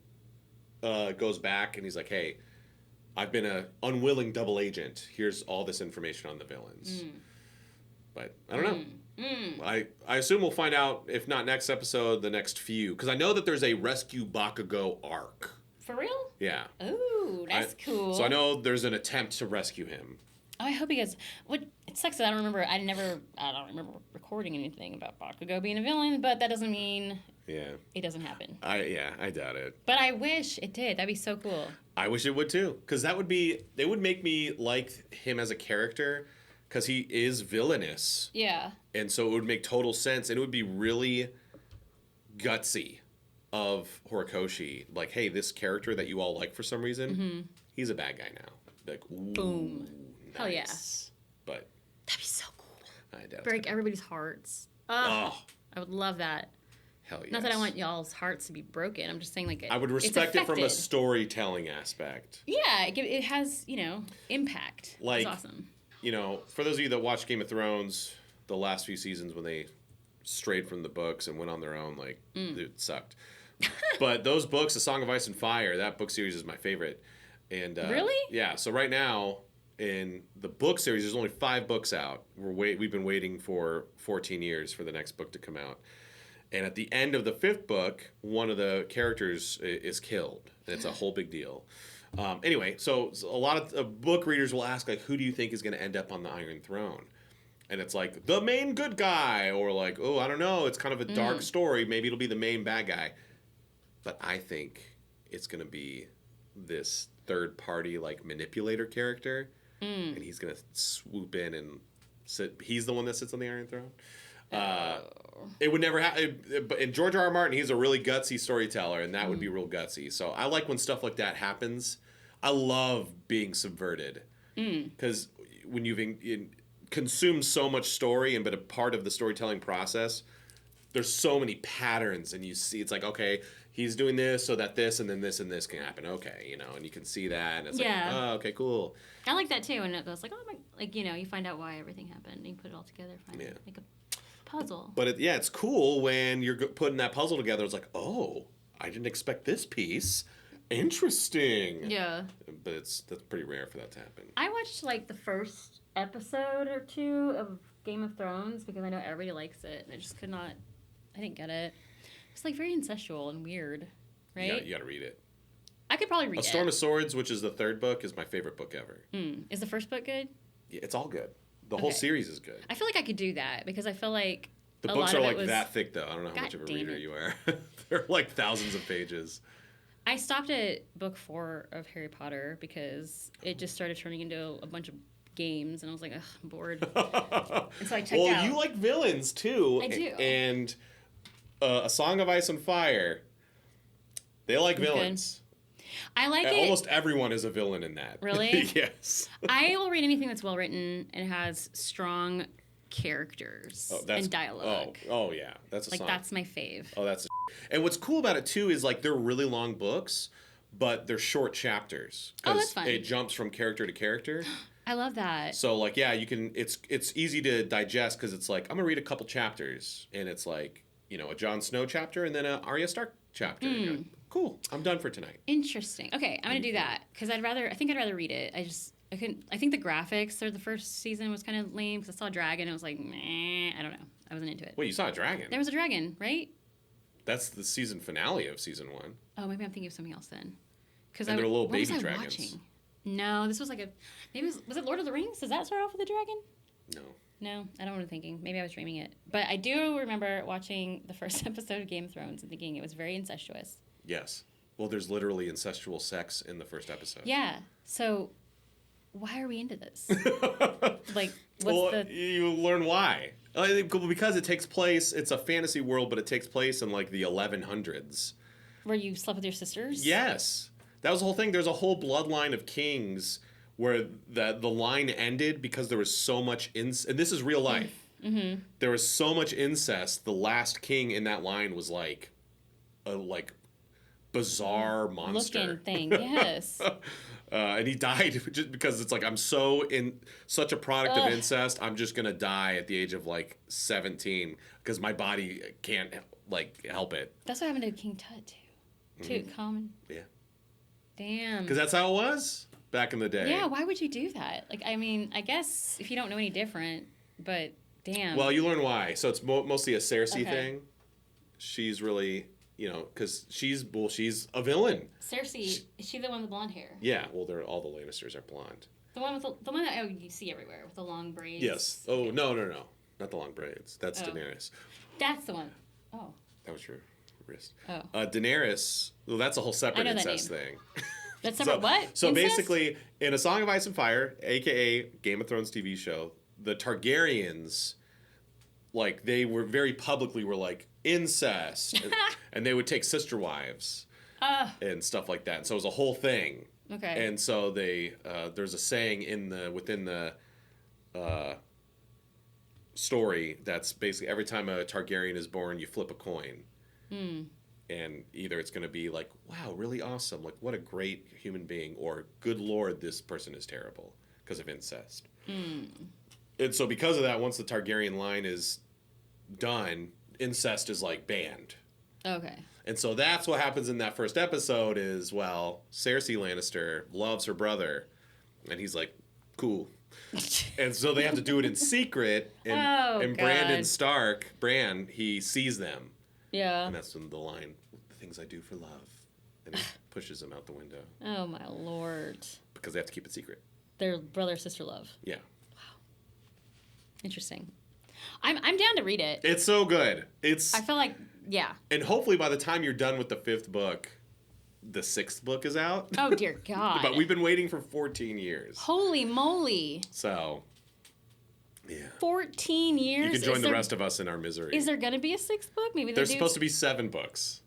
goes back and he's like, "Hey, I've been an unwilling double agent. Here's all this information on the villains." But I don't know. I assume we'll find out, if not next episode, the next few. Because I know that there's a Rescue Bakugo arc. For real? Yeah. Ooh, that's cool. So I know there's an attempt to rescue him. Oh, I hope he gets. What? It sucks that I don't remember. I don't remember recording anything about Bakugo being a villain, but that doesn't mean it doesn't happen. I doubt it. But I wish it did. That'd be so cool. I wish it would too, because they would make me like him as a character, because he is villainous. Yeah. And so it would make total sense, and it would be really gutsy of Horikoshi. Like, hey, this character that you all like for some reason, he's a bad guy now. Like, ooh, boom. Nice. Hell yeah. But that'd be so cool. I doubt break everybody's hearts. I would love that. Hell yes. Not that I want y'all's hearts to be broken. I'm just saying, like, I would respect it from a storytelling aspect. Yeah, it has, impact. Like, it's awesome. For those of you that watch Game of Thrones, the last few seasons when they strayed from the books and went on their own, like, it sucked. But those books, A Song of Ice and Fire, that book series is my favorite. And really? Yeah. So right now, in the book series, there's only 5 books out. We've been waiting for 14 years for the next book to come out. And at the end of the 5th book, one of the characters is killed. And it's a whole big deal. Anyway, so a lot of book readers will ask, like, who do you think is going to end up on the Iron Throne? And it's like, the main good guy. Or like, oh, I don't know. It's kind of a dark story. Maybe it'll be the main bad guy. But I think it's going to be this third-party, like, manipulator character. And he's going to swoop in and sit. He's the one that sits on the Iron Throne. It would never happen. But in George R.R. Martin, he's a really gutsy storyteller, and that would be real gutsy. So I like when stuff like that happens. I love being subverted. Because when you've consumed so much story and been a part of the storytelling process, there's so many patterns, and you see it's like, okay, he's doing this so that this and then this and this can happen. Okay, and you can see that, and it's like, oh, okay, cool. I like that too, and it goes like, oh my, like, you find out why everything happened, and you put it all together, finally, like a puzzle. But it's cool when you're putting that puzzle together. It's like, oh, I didn't expect this piece. Interesting. Yeah. But that's pretty rare for that to happen. I watched like the first episode or 2 of Game of Thrones because I know everybody likes it, and I just could not. I didn't get it. It's like very incestual and weird, right? You gotta read it. I could probably read it. A Storm of Swords, which is the 3rd book, is my favorite book ever. Is the first book good? Yeah, it's all good. The whole series is good. I feel like I could do that because I feel like the books are like that thick, though. I don't know how much of a reader you are. They're like thousands of pages. I stopped at book 4 of Harry Potter because it just started turning into a bunch of games, and I was like, ugh, I'm bored. And so I checked out. Well, you like villains, too. I do. And A Song of Ice and Fire, they like villains. I like it. Almost everyone is a villain in that. Really? Yes. I will read anything that's well written and has strong characters and dialogue. Oh yeah, that's a like song. that's my fave. Oh, that's. And what's cool about it too is like they're really long books, but they're short chapters. Oh, that's fun. It jumps from character to character. I love that. So like you can. It's easy to digest because it's like I'm gonna read a couple chapters and it's like a Jon Snow chapter and then a Arya Stark chapter. Like, cool. I'm done for tonight. Interesting. Okay, I'm gonna do that because I think I'd rather read it. I couldn't. I think the graphics for the first season was kind of lame because I saw a dragon and I was like, meh, I don't know. I wasn't into it. Wait, you saw a dragon? There was a dragon, right? That's the season finale of season 1. Oh, maybe I'm thinking of something else then. Because they're little baby dragons. Watching? No, this was like was it Lord of the Rings? Does that start off with a dragon? No, I don't know what I'm thinking. Maybe I was dreaming it. But I do remember watching the first episode of Game of Thrones and thinking it was very incestuous. Yes. Well, there's literally incestual sex in the first episode. Yeah. So why are we into this? Like, you learn why. Because it takes place, it's a fantasy world, but it takes place in like the 1100s. Where you slept with your sisters? Yes. That was the whole thing. There's a whole bloodline of kings where the line ended because there was so much and this is real life. Mm-hmm. There was so much incest. The last king in that line was like a bizarre monster looking thing. Yes. and he died just because it's like I'm so in such a product of incest. I'm just gonna die at the age of like 17 because my body can't like help it. That's what happened to King Tut too. Too common. Yeah. Damn. Because that's how it was back in the day. Yeah. Why would you do that? Like, I mean, I guess if you don't know any different, but damn. Well, you learn why. So it's mostly a Cersei thing. She's really, because she's a villain. Cersei, is she the one with blonde hair? Yeah. Well, all the Lannisters are blonde. The one that you see everywhere with the long braids. Yes. Oh okay. No, not the long braids. That's Daenerys. That's the one. Oh. That was your wrist. Oh. Daenerys. Well, that's a whole separate incest thing. That's separate what? So incest? basically, in A Song of Ice and Fire, aka Game of Thrones TV show, the Targaryens, like they were very publicly were like incest, and they would take sister wives and stuff like that. And so it was a whole thing. Okay. And so they there's a saying within the story that's basically every time a Targaryen is born, you flip a coin. And either it's going to be like, wow, really awesome, like what a great human being, or good Lord, this person is terrible because of incest. And so because of that, once the Targaryen line is done, incest is like banned. Okay. And so that's what happens in that first episode is, well, Cersei Lannister loves her brother, and he's like, cool. And so they have to do it in secret, and Bran, he sees them. Yeah. And that's when the line, the things I do for love. And he pushes them out the window. Oh, my Lord. Because they have to keep it secret. Their brother-sister love. Yeah. Wow. Interesting. I'm down to read it. It's so good. I feel like, yeah. And hopefully by the time you're done with the 5th book, the 6th book is out. Oh, dear God. But we've been waiting for 14 years. Holy moly. So... yeah. 14 years? You can join the rest of us in our misery. Is there going to be a 6th book? Maybe there's supposed to be 7 books.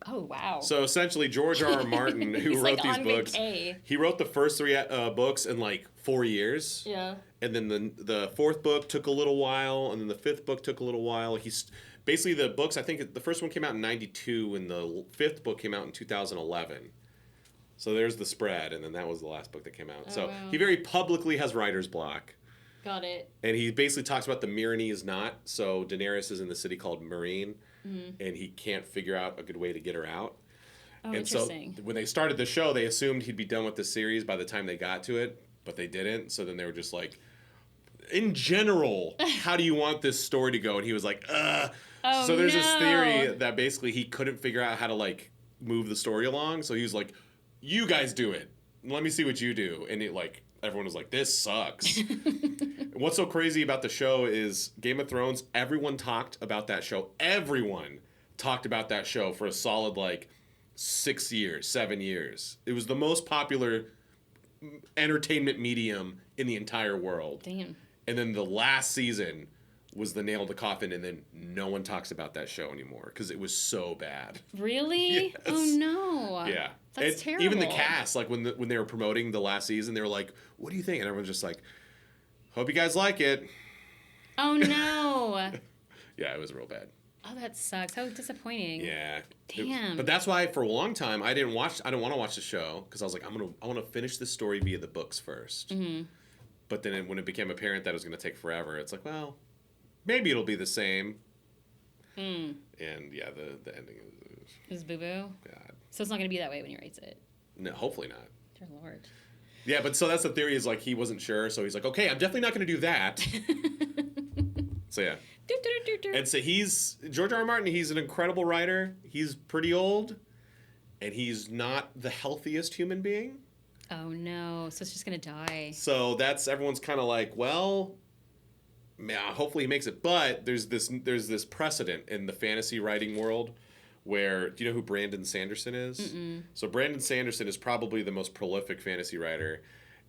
Oh, wow. So essentially, George R. R. Martin, who wrote these books, he wrote the first 3 books in like 4 years. Yeah. And then the 4th book took a little while, and then the 5th book took a little while. Basically the books, I think the first one came out in 92, and the 5th book came out in 2011. So there's the spread, and then that was the last book that came out. Wow. He very publicly has writer's block. Got it. And he basically talks about the Meereen is not. So Daenerys is in the city called Meereen, and he can't figure out a good way to get her out. Oh, and interesting. So when they started the show, they assumed he'd be done with the series by the time they got to it, but they didn't. So then they were just like, in general, how do you want this story to go? And he was like, ugh. Oh, so there's this theory that basically he couldn't figure out how to like move the story along. So he was like, you guys do it. Let me see what you do. And it like... everyone was like, this sucks. What's so crazy about the show is Game of Thrones, everyone talked about that show. Everyone talked about that show for a solid, 6 years, 7 years. It was the most popular entertainment medium in the entire world. Damn. And then the last season was the nail in the coffin, and then no one talks about that show anymore because it was so bad. Really? Yes. Oh, no. Yeah. That's terrible. Even the cast, when they were promoting the last season, they were like, what do you think? And everyone's just like, hope you guys like it. Oh, no. Yeah, it was real bad. Oh, that sucks. How disappointing. Yeah. Damn. But that's why for a long time I didn't want to watch the show because I was like, I want to finish this story via the books first. Mm-hmm. But then when it became apparent that it was going to take forever, it's like, well, maybe it'll be the same. And yeah, the ending is boo-boo? God. So it's not going to be that way when he writes it? No, hopefully not. Dear Lord. Yeah, but so that's the theory is he wasn't sure, so he's like, okay, I'm definitely not going to do that. So yeah. And so George R. R. Martin, he's an incredible writer. He's pretty old, and he's not the healthiest human being. Oh no, so it's just going to die. So everyone's kind of like, well, yeah, hopefully he makes it. But there's this precedent in the fantasy writing world where, do you know who Brandon Sanderson is? Mm-mm. So Brandon Sanderson is probably the most prolific fantasy writer,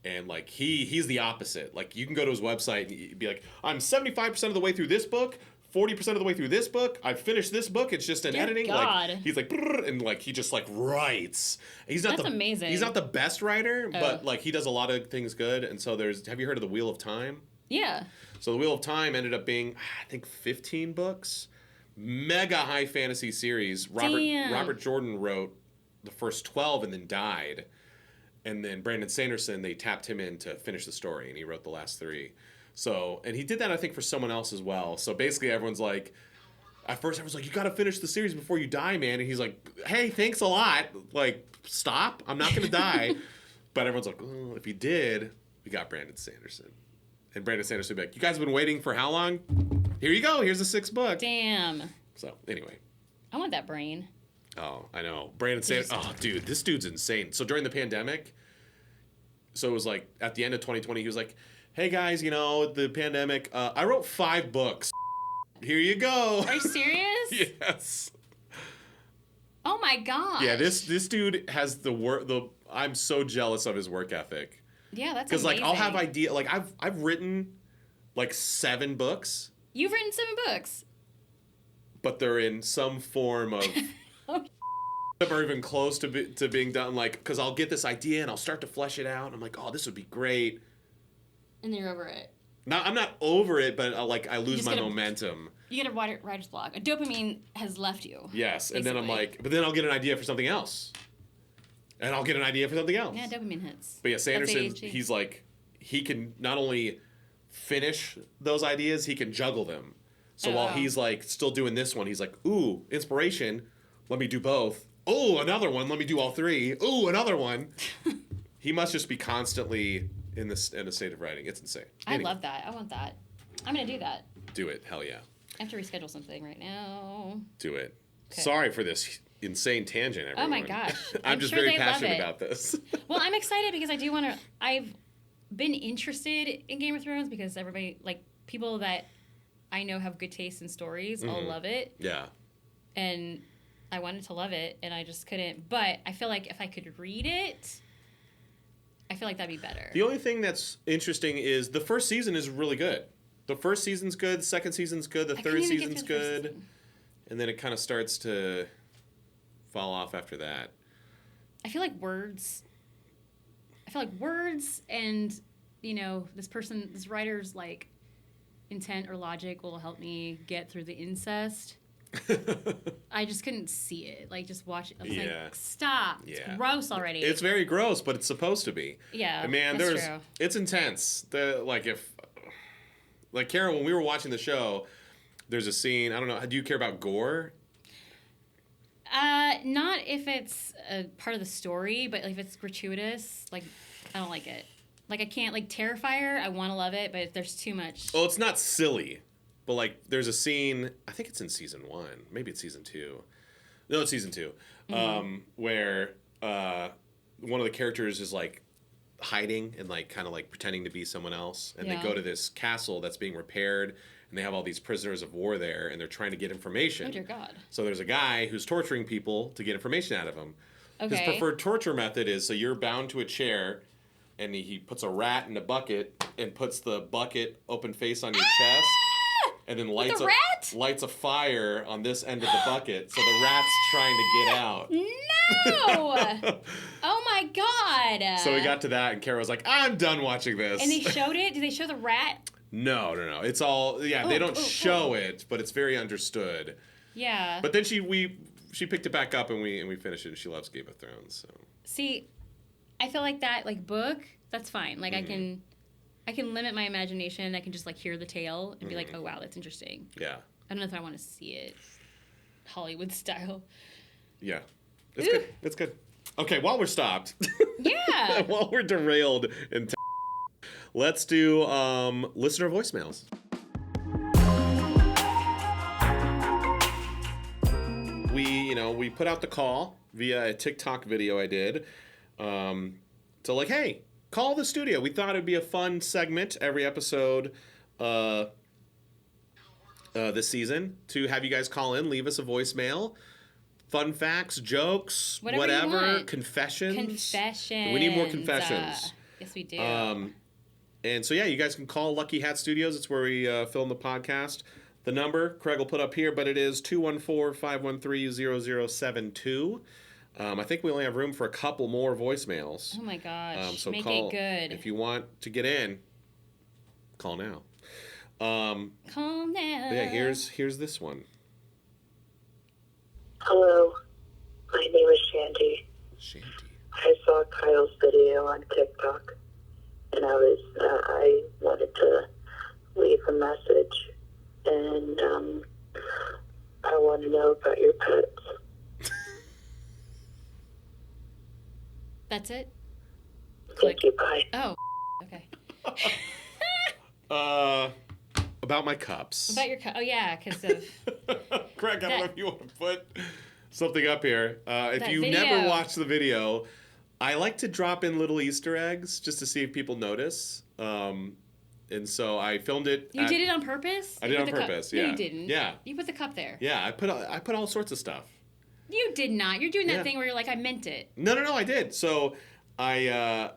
and he's the opposite. You can go to his website and be like, I'm 75% of the way through this book, 40% of the way through this book. I've finished this book. It's just an Dear editing. God. Like he's like, "Brrr," and like he just like writes. That's amazing. He's not the best writer, but like he does a lot of things good. And so have you heard of the Wheel of Time? Yeah. So the Wheel of Time ended up being, I think, 15 books. Mega high fantasy series. Robert Jordan wrote the first 12 and then died. And then Brandon Sanderson, they tapped him in to finish the story, and he wrote the last 3. So, and he did that, I think, for someone else as well. So basically everyone's like, at first everyone's like, you got to finish the series before you die, man. And he's like, hey, thanks a lot. Like, stop. I'm not going to die. But everyone's like, oh, if he did, we got Brandon Sanderson. And Brandon Sanderson would be like, you guys have been waiting for how long? Here you go. Here's the 6th book. Damn. So, anyway. I want that brain. Oh, I know. Brandon Sanderson. Oh, dude, this dude's insane. So during the pandemic, so it was like at the end of 2020, he was like, hey guys, the pandemic, I wrote 5 books. Here you go. Are you serious? Yes. Oh my god. Yeah, this dude has I'm so jealous of his work ethic. Yeah, that's amazing. Because like I'll have I've written like 7 books. You've written 7 books. But they're in some form of or even close to being done, like, because I'll get this idea and I'll start to flesh it out. I'm like, oh, this would be great. And then you're over it. I'm not over it, but I lose my momentum. You get a writer's block. A dopamine has left you. Yes, basically. And then I'm like, but then I'll get an idea for something else. And I'll get an idea for something else. Yeah, dopamine hits. But yeah, Sanderson, he's like, he can not only finish those ideas, he can juggle them. So while he's like still doing this one, he's like, ooh, inspiration, let me do both. Oh, another one, let me do all 3. Ooh, another one. He must just be constantly in a state of writing. It's insane. Anyway. I love that. I want that. I'm going to do that. Do it. Hell yeah. I have to reschedule something right now. Do it. Okay. Sorry for this insane tangent, everyone. Oh my gosh. I'm just sure very passionate about this. Well, I'm excited because I do want to... I've been interested in Game of Thrones because everybody, like, people that I know have good taste in stories all love it. Yeah. And I wanted to love it, and I just couldn't. But I feel like if I could read it, I feel like that'd be better. The only thing that's interesting is the first season is really good. The first season's good, the second season's good, the third season's good, and then it kind of starts to fall off after that. I feel like words and, this writer's, like, intent or logic will help me get through the incest. I just couldn't see it. Like, just watch it. I was like, stop. Yeah. It's gross already. It's very gross, but it's supposed to be. Yeah, and man, that's true. It's intense. Karen, when we were watching the show, there's a scene, I don't know, do you care about gore? Not if it's a part of the story, but if it's gratuitous, like, I don't like it. Like, I can't, like, Terrifier, I want to love it, but if there's too much... Oh, it's not silly. But, like, there's a scene, I think it's in season 1. Maybe it's season 2. No, it's season 2. Where one of the characters is, like, hiding and, like, kind of, like, pretending to be someone else. And they go to this castle that's being repaired. And they have all these prisoners of war there. And they're trying to get information. Oh, dear God. So there's a guy who's torturing people to get information out of them. Okay. His preferred torture method is, so you're bound to a chair... And he puts a rat in a bucket and puts the bucket open face on your chest. And then lights a fire on this end of the bucket. So the rat's trying to get out. No! Oh my God. So we got to that and Kara was like, I'm done watching this. And they showed it? Did they show the rat? No. It's all, they don't show it, but it's very understood. Yeah. But then she picked it back up and we finished it and she loves Game of Thrones. So. See, I feel like that, like, book, that's fine. Like, I can limit my imagination. I can just, like, hear the tale and be like, oh, wow, that's interesting. Yeah. I don't know if I want to see it Hollywood style. Yeah. It's good. It's good. Okay, while we're stopped. Yeah. While we're derailed and let's do listener voicemails. We put out the call via a TikTok video I did. So like, hey, call the studio. We thought it'd be a fun segment every episode this season to have you guys call in, leave us a voicemail. Fun facts, jokes, whatever. Confessions. We need more confessions. Yes, we do. And so, yeah, you guys can call Lucky Hat Studios. It's where we film the podcast. The number Craig will put up here, but it is 214-513-0072. I think we only have room for a couple more voicemails. Oh my gosh. So Make call, it good. if you want to get in, call now. Call now. Yeah, here's this one. Hello, my name is Shandy. Shandy. I saw Kyle's video on TikTok, and I wanted to leave a message, and I want to know about your pets. That's it? Thank you, bye. Oh, okay. About my cups. About your oh yeah, because of Craig, I don't know if you want to put something up here. If That you video. never watched the video, I like to drop in little Easter eggs just to see if people notice. And so I filmed it. You did it on purpose? I did it on purpose. Yeah. No, you didn't. Yeah. You put the cup there. Yeah, I put all sorts of stuff. You did not. You're doing that Yeah. thing where you're like, I meant it. No, I did. So I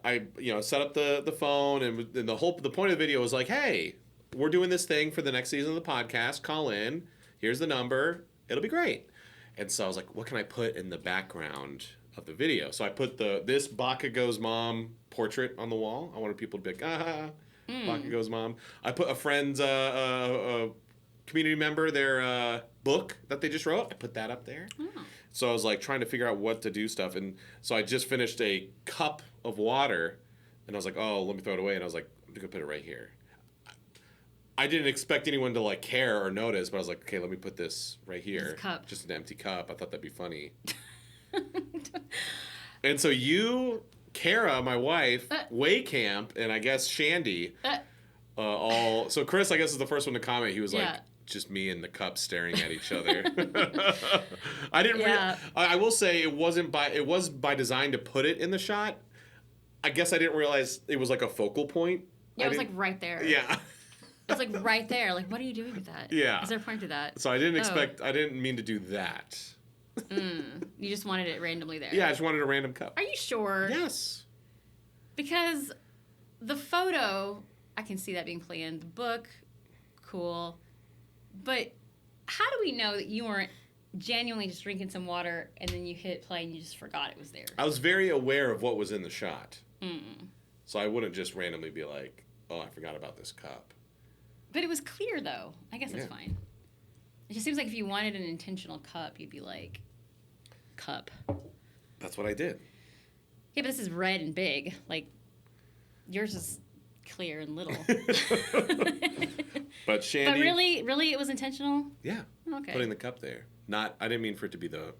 set up the phone, and the point of the video was like, hey, we're doing this thing for the next season of the podcast. Call in. Here's the number. It'll be great. And so I was like, what can I put in the background of the video? So I put this Bakugo's mom portrait on the wall. I wanted people to be like, Bakugo's mom. I put a friend's community member, their book that they just wrote. I put that up there. Oh. So I was like trying to figure out what to do stuff. And so I just finished a cup of water, and I was like, oh, let me throw it away. And I was like, I'm going to put it right here. I didn't expect anyone to like care or notice, but I was like, okay, let me put this right here. This cup. Just an empty cup. I thought that'd be funny. And so you, Kara, my wife, Way Camp, and I guess Shandy, so Chris, I guess, is the first one to comment. He was like, just me and the cup staring at each other. I didn't. I will say it was by design to put it in the shot. I guess I didn't realize it was like a focal point. Yeah, it was like right there. Yeah. It's like right there. Like, what are you doing with that? Yeah. Is there a point to that? So I didn't expect. I didn't mean to do that. You just wanted it randomly there. Yeah, I just wanted a random cup. Are you sure? Yes. Because the photo, I can see that being planned. The book, cool. But how do we know that you weren't genuinely just drinking some water and then you hit play and you just forgot it was there? I was very aware of what was in the shot. So I wouldn't just randomly be like, oh, I forgot about this cup. But it was clear, though. I guess that's fine. It just seems like if you wanted an intentional cup, you'd be like, cup. That's what I did. Yeah, but this is red and big. Like, yours is clear and little. But Shandy. But really, it was intentional? Yeah. Okay. Putting the cup there. I didn't mean for it to be the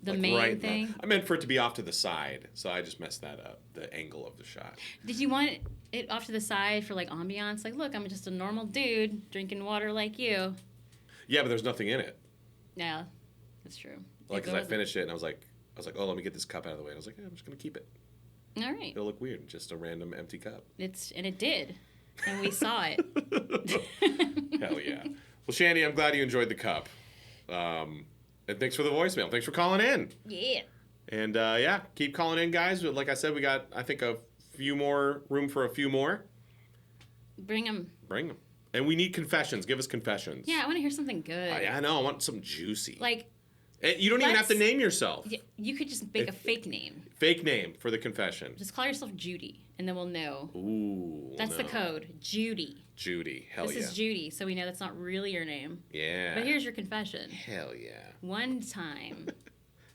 main right thing? I meant for it to be off to the side, so I just messed that up, the angle of the shot. Did you want it off to the side for, like, ambiance? Like, look, I'm just a normal dude drinking water like you. Yeah, but there's nothing in it. Yeah, that's true. Like, because I finished it, and I was like, oh, let me get this cup out of the way. And I was like, yeah, I'm just going to keep it. All right. It'll look weird, just a random empty cup. And it did. And we saw it. Hell yeah. Well, Shandy, I'm glad you enjoyed the cup. And thanks for the voicemail. Thanks for calling in. Yeah. And, keep calling in, guys. Like I said, we got, I think, room for a few more. Bring them. And we need confessions. Give us confessions. Yeah, I want to hear something good. I know. I want something juicy. Like, you don't even have to name yourself. You could just make a fake name. Fake name for the confession. Just call yourself Judy, and then we'll know. Ooh. That's the code. Judy. Judy. Hell yeah. This is Judy, so we know that's not really your name. Yeah. But here's your confession. Hell yeah. One time.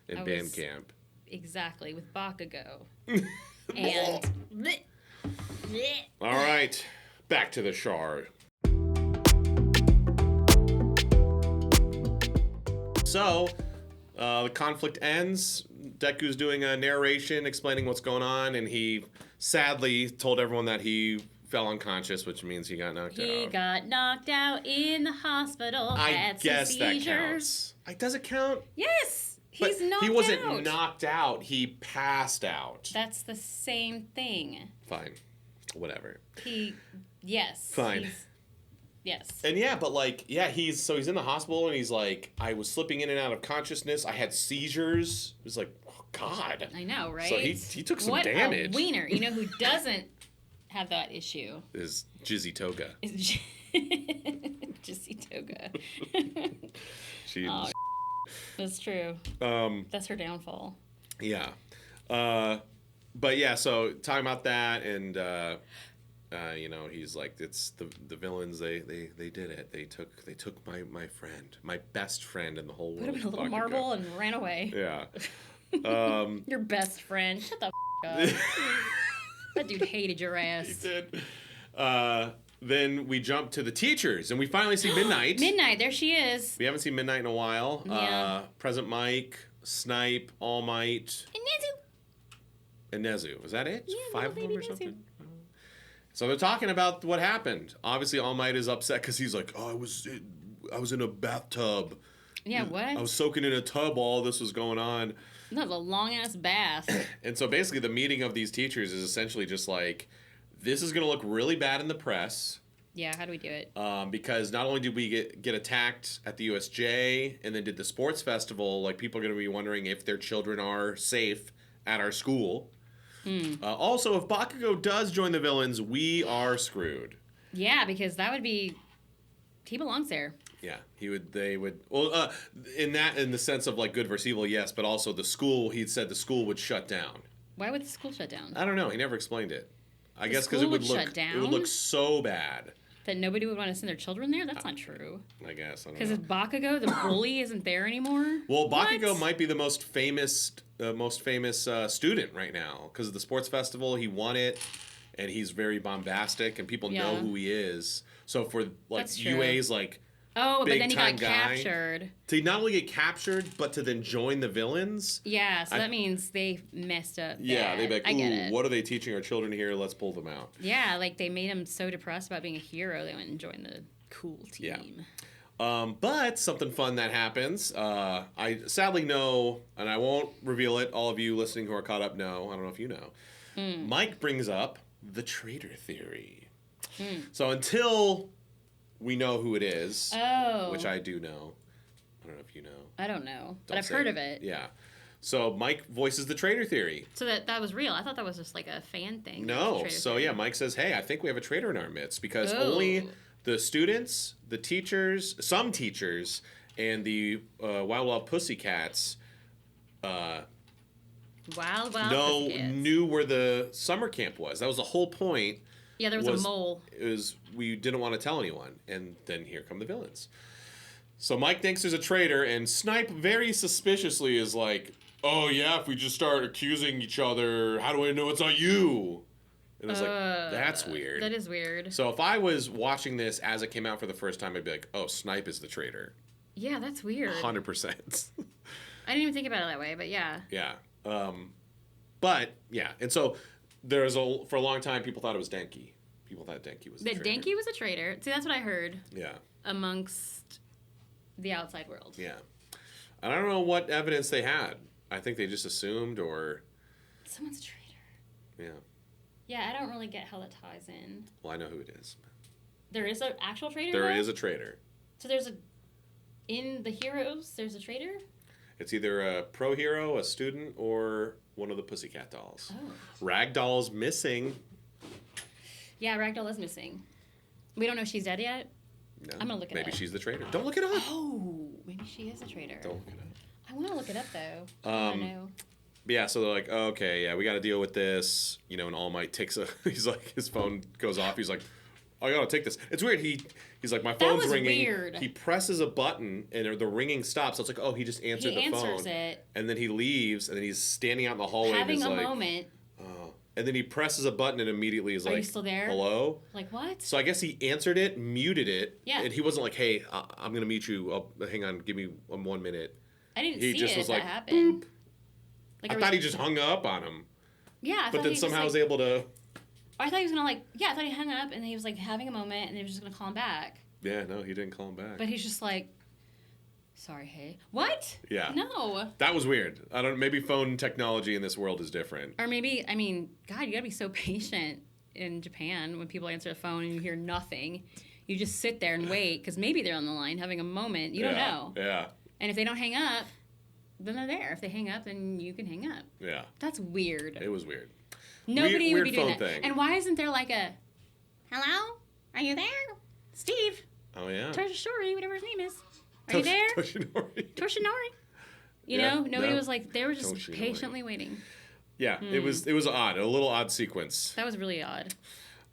In band camp. Exactly, with Bakugo. And. All right. Back to the shard. So, the conflict ends. Deku's doing a narration explaining what's going on, and he sadly told everyone that he fell unconscious, which means he got knocked out. He got knocked out in the hospital. I guess that counts. Does it count? Yes! He's knocked out. He wasn't knocked out. He passed out. That's the same thing. Fine. Whatever. Yes. Fine. Yes. And he's in the hospital, and he's like, I was slipping in and out of consciousness. I had seizures. It was like, oh, God. I know, right? So he took some damage. What a wiener. You know who doesn't have that issue? Is Jizzy Toga. Jizzy Toga. She. Oh, that's true. That's her downfall. Yeah. But yeah, so talking about that, and he's like, it's the villains. They did it. They took my friend, my best friend in the whole world. Put him in a little marble and ran away. Yeah. Your best friend. Shut the up. That dude hated your ass. He did. Then we jump to the teachers, and we finally see Midnight. Midnight, there she is. We haven't seen Midnight in a while. Yeah. Present Mike, Snipe, All Might, and Nezu. Was that it? Yeah, 5 of them baby or Nezu. something? So they're talking about what happened. Obviously, All Might is upset because he's like, I was in a bathtub. Yeah, what? I was soaking in a tub while all this was going on. That was a long-ass bath. And so basically the meeting of these teachers is essentially just like, this is going to look really bad in the press. Yeah, how do we do it? Because not only did we get attacked at the USJ, and then did the sports festival, like people are going to be wondering if their children are safe at our school. Also, if Bakugo does join the villains, we are screwed. Yeah, because that would be... He belongs there. Yeah, they would. Well, in the sense of like good versus evil, yes, but also the school. He said the school would shut down. Why would the school shut down? I don't know. He never explained it. I The guess because it school would would look shut down? it would look so bad. That nobody would want to send their children there? That's not true. I guess I don't Because know. if Bakugo, the bully, isn't there anymore? Well, What? Bakugo might be the most famous student right now because of the sports festival. He won it, and he's very bombastic, and people know Yeah. who he is. So for like That's true. UA's like. Oh, but then he big-time got guy. captured. To not only get captured, but to then join the villains. Yeah, so that means they messed up. Yeah, bad. they'd be like, I get ooh, it. what are they teaching our children here? Let's pull them out. Yeah, like they made him so depressed about being a hero, they went and joined the cool team. But something fun that happens. I sadly know, and I won't reveal it. All of you listening who are caught up know. I don't know if you know. Mike brings up the traitor theory. So until we know who it is, which I do know. I don't know if you know. I don't know, but Don't I've say heard of it. Yeah. So Mike voices the traitor theory. So that was real. I thought that was just like a fan thing. No. Traitor So theory. yeah, Mike says, hey, I think we have a traitor in our midst because Oh. only the students, the teachers, some teachers, and the Wild Wild Pussycats Wild Pussycats. knew where the summer camp was. That was the whole point. Yeah, there was a mole. Is we didn't want to tell anyone, and then here come the villains. So Mike thinks there's a traitor, and Snipe very suspiciously is like, "Oh yeah, if we just start accusing each other, how do I know it's not you?" And it's like, that's weird. That is weird. So if I was watching this as it came out for the first time, I'd be like, "Oh, Snipe is the traitor, Yeah, that's weird. 100%." I didn't even think about it that way, but yeah. Yeah. But yeah, and so for a long time people thought it was Denki. People thought Denki was the That traitor. Denki was a traitor. See, that's what I heard Yeah. amongst the outside world. Yeah. And I don't know what evidence they had. I think they just assumed or Someone's a traitor. yeah. Yeah, I don't really get how that ties in. Well, I know who it is. There is an actual traitor? There though? is a traitor. So in the heroes, there's a traitor? It's either a pro hero, a student, or one of the Pussycat dolls. Oh. Ragdoll's missing. Yeah, Ragdoll is missing. We don't know if she's dead yet. No. I'm gonna look it Maybe up. she's the traitor. Don't look it up. Oh, maybe she is a traitor. Don't look it up. I want to look it up though. I don't know. But yeah, so they're like, oh, okay, yeah, we got to deal with this. You know, and All Might takes he's like, his phone goes off. He's like, I got to take this. It's weird. He's like, my phone's was ringing. weird. He presses a button and the ringing stops. So it's like, oh, he just answered He the phone. answers it. And then he leaves, and then he's standing out in the hallway. Having and a he's like, moment. oh. And then he presses a button and immediately is Are like, you still there? hello? Like what? So I guess he answered it, muted it. Yeah. And he wasn't like, hey, I'm going to meet you. Hang on, give me 1 minute. I didn't He see just it was that like, happened. Like, I thought he just hung up on him. Yeah, I But thought then he somehow just, was able to... I thought he was gonna I thought he hung up and he was like having a moment and they were just gonna call him back. Yeah, no, he didn't call him back. But he's just like, sorry, hey. What? Yeah. No. That was weird. I don't. Maybe phone technology in this world is different. Or maybe, I mean, God, you gotta be so patient in Japan when people answer the phone and you hear nothing. You just sit there and wait because maybe they're on the line having a moment. You don't know. Yeah. And if they don't hang up, then they're there. If they hang up, then you can hang up. Yeah. That's weird. It was weird. Nobody weird would be doing phone that. thing. And why isn't there like a, hello? Are you there? Steve? Oh yeah. Treasure Story, whatever his name is. Are you there? Toshinori. Toshinori? You Yeah, know, nobody no. was like, they were just Toshinori. patiently waiting. Yeah, it was odd, a little odd sequence. That was really odd.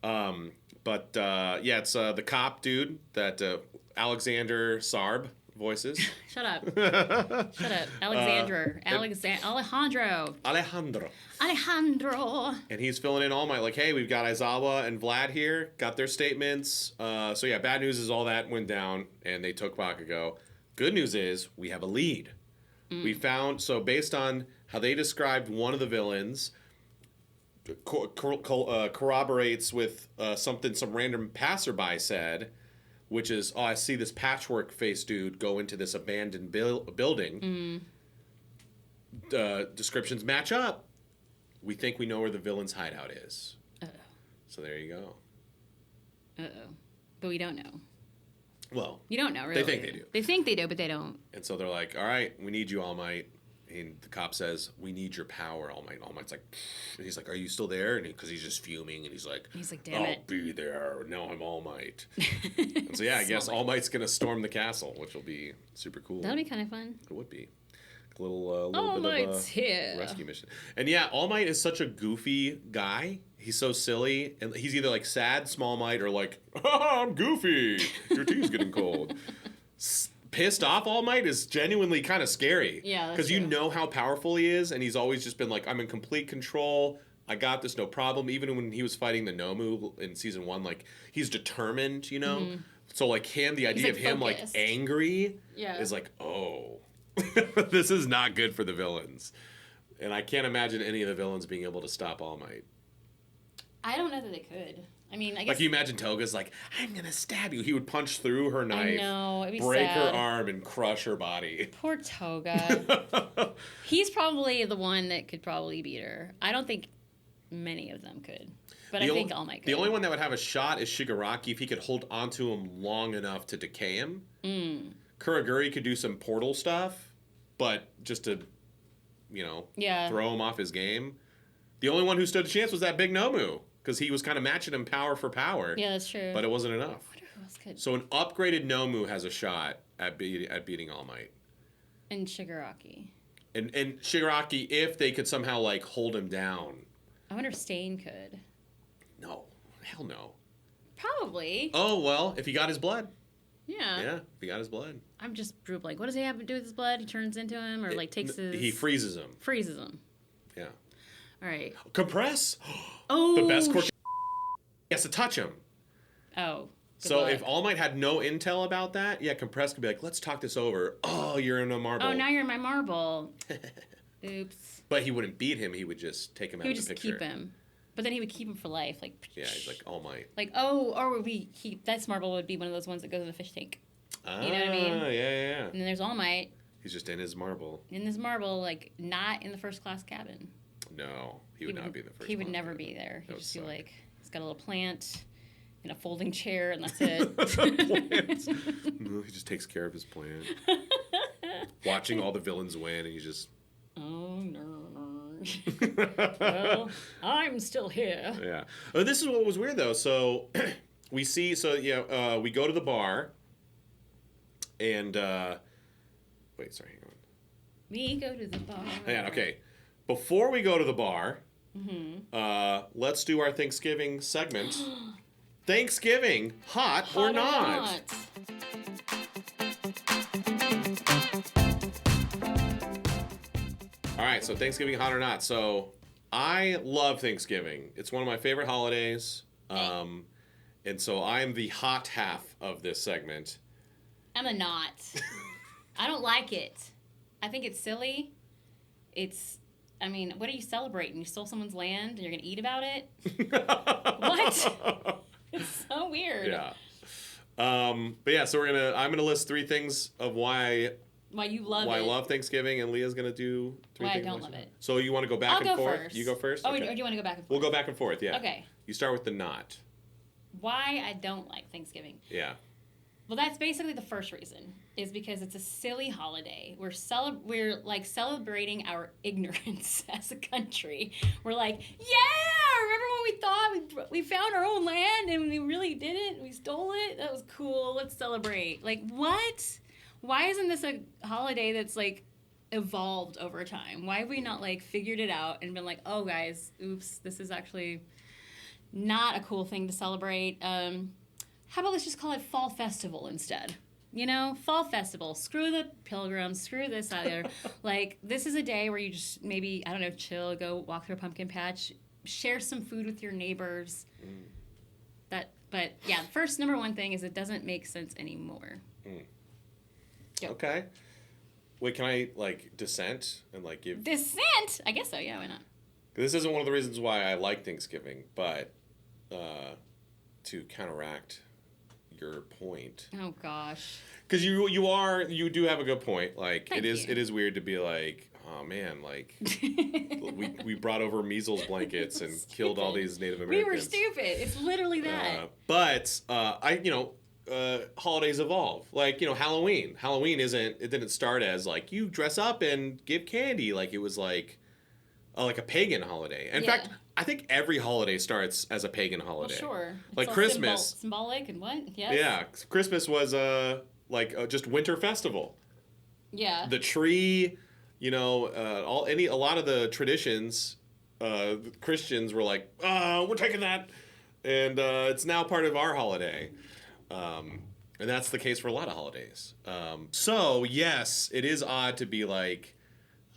But yeah, it's the cop dude that Alexander Sarb voices. Shut up. Shut up. Alexandro. Alejandro. And he's filling in All Might, like, hey, we've got Aizawa and Vlad here, got their statements. So yeah, bad news is all that went down, and they took Bakugo. Good news is we have a lead. We found, so based on how they described one of the villains, corroborates with something some random passerby said, which is, I see this patchwork face dude go into this abandoned building. Descriptions match up. We think we know where the villain's hideout is. Uh-oh. So there you go. Uh-oh. But we don't know. Well, you don't know, really. They think they do. They think they do, but they don't. And so they're like, all right, we need you, All Might. And the cop says, we need your power, All Might. All Might's like, and he's like, are you still there? And because he's just fuming, and he's like, damn it. I'll be there. No, I'm All Might. And so, yeah, I guess All Might's going to storm the castle, which will be super cool. That'll be kind of fun. It would be. A little All bit Might's of a here. rescue mission. And yeah, All Might is such a goofy guy. He's so silly. And he's either like sad Small Might or like, I'm goofy. Your tea's getting cold. Pissed off All Might is genuinely kind of scary. Yeah, because you know how powerful he is, and he's always just been like, I'm in complete control. I got this, no problem. Even when he was fighting the Nomu in season 1, like he's determined, you know. So like him, the idea like, of him focused. like angry is like, oh, this is not good for the villains. And I can't imagine any of the villains being able to stop All Might. I don't know that they could. I mean, I guess. Like, you imagine Toga's like, I'm going to stab you. He would punch through her knife, I know, it'd be break sad. her arm, and crush her body. Poor Toga. He's probably the one that could probably beat her. I don't think many of them could. But I think All Might could. The only one that would have a shot is Shigaraki if he could hold onto him long enough to decay him. Kuroguri could do some portal stuff, but just to, throw him off his game. The only one who stood a chance was that big Nomu, because he was kind of matching him power for power. Yeah, that's true. But it wasn't enough. I wonder who else could. So an upgraded Nomu has a shot at beating All Might. And Shigaraki. And Shigaraki, if they could somehow like hold him down. I wonder if Stain could. No. Hell no. Probably. Oh, well, if he got his blood. Yeah. Yeah, if he got his blood. I'm just drew like, what does he have to do with his blood? He turns into him or like takes his... He freezes him. Freezes him. Yeah. All right. Compress? Oh, the best court. He has to touch him. Oh. So if All Might had no intel about that, yeah, Compress could be like, let's talk this over. Oh, you're in a marble. Oh, now you're in my marble. Oops. But he wouldn't beat him. He would just take him out of the picture. He would just keep him. But then he would keep him for life. Like, yeah, he's like All Might. Like, or we keep... That marble would be one of those ones that goes in the fish tank. Ah, you know what I mean? Yeah. And then there's All Might. He's just in his marble. In his marble, like, not in the first class cabin. No, he would not be in the first. He would never be there. He'd just be like, he's got a little plant and a folding chair, and that's it. No, he just takes care of his plant. Watching all the villains win, and he's just. Oh no. Well, I'm still here. Yeah. This is what was weird though. So we see. So yeah, we go to the bar, and wait, sorry, hang on. We go to the bar. Hang on, okay. Before we go to the bar, let's do our Thanksgiving segment. Thanksgiving, hot or not? All right, so Thanksgiving, hot or not? So I love Thanksgiving. It's one of my favorite holidays. And so I'm the hot half of this segment. I'm a not. I don't like it. I think it's silly. I mean, what are you celebrating? You stole someone's land and you're going to eat about it? What? It's so weird. Yeah. But yeah, so I'm gonna list 3 things of why you love it. Why I love Thanksgiving, and Leah's gonna do 3 things. Why I don't love it. So you want to go back and forth? First. You go first. Oh, okay. or do you want to go back and forth? We'll go back and forth. Yeah. Okay. You start with the not. Why I don't like Thanksgiving. Yeah. Well, that's basically the first reason, is because it's a silly holiday. We're like celebrating our ignorance as a country. We're like, yeah, remember when we thought we found our own land and we really did it? We stole it? That was cool. Let's celebrate. Like, what? why isn't this a holiday that's like evolved over time? Why have we not like figured it out and been like, oh guys, oops, this is actually not a cool thing to celebrate. How about let's just call it Fall Festival instead? You know, Fall Festival. Screw the pilgrims. Screw this other. Like, this is a day where you just maybe, I don't know, chill, go walk through a pumpkin patch, share some food with your neighbors. But yeah, first number one thing is it doesn't make sense anymore. Yep. Okay. Wait, can I like dissent and like give Dissent? I guess so. Yeah, why not? This isn't one of the reasons why I like Thanksgiving, but to counteract your point. Oh gosh. Because you do have a good point. Like Thank you. it is weird to be like, oh man, like we brought over measles blankets and killed all these Native We Americans. were stupid. It's literally that. But holidays evolve. Like, Halloween. Halloween didn't start as like you dress up and give candy. Like it was like a pagan holiday. In fact, I think every holiday starts as a pagan holiday. Well, sure. Like it's all Christmas. Symbolic and what? Yes. Yeah, Christmas was just winter festival. Yeah. The tree, a lot of the traditions, Christians were like, we're taking that, and it's now part of our holiday. And that's the case for a lot of holidays. So yes, it is odd to be like,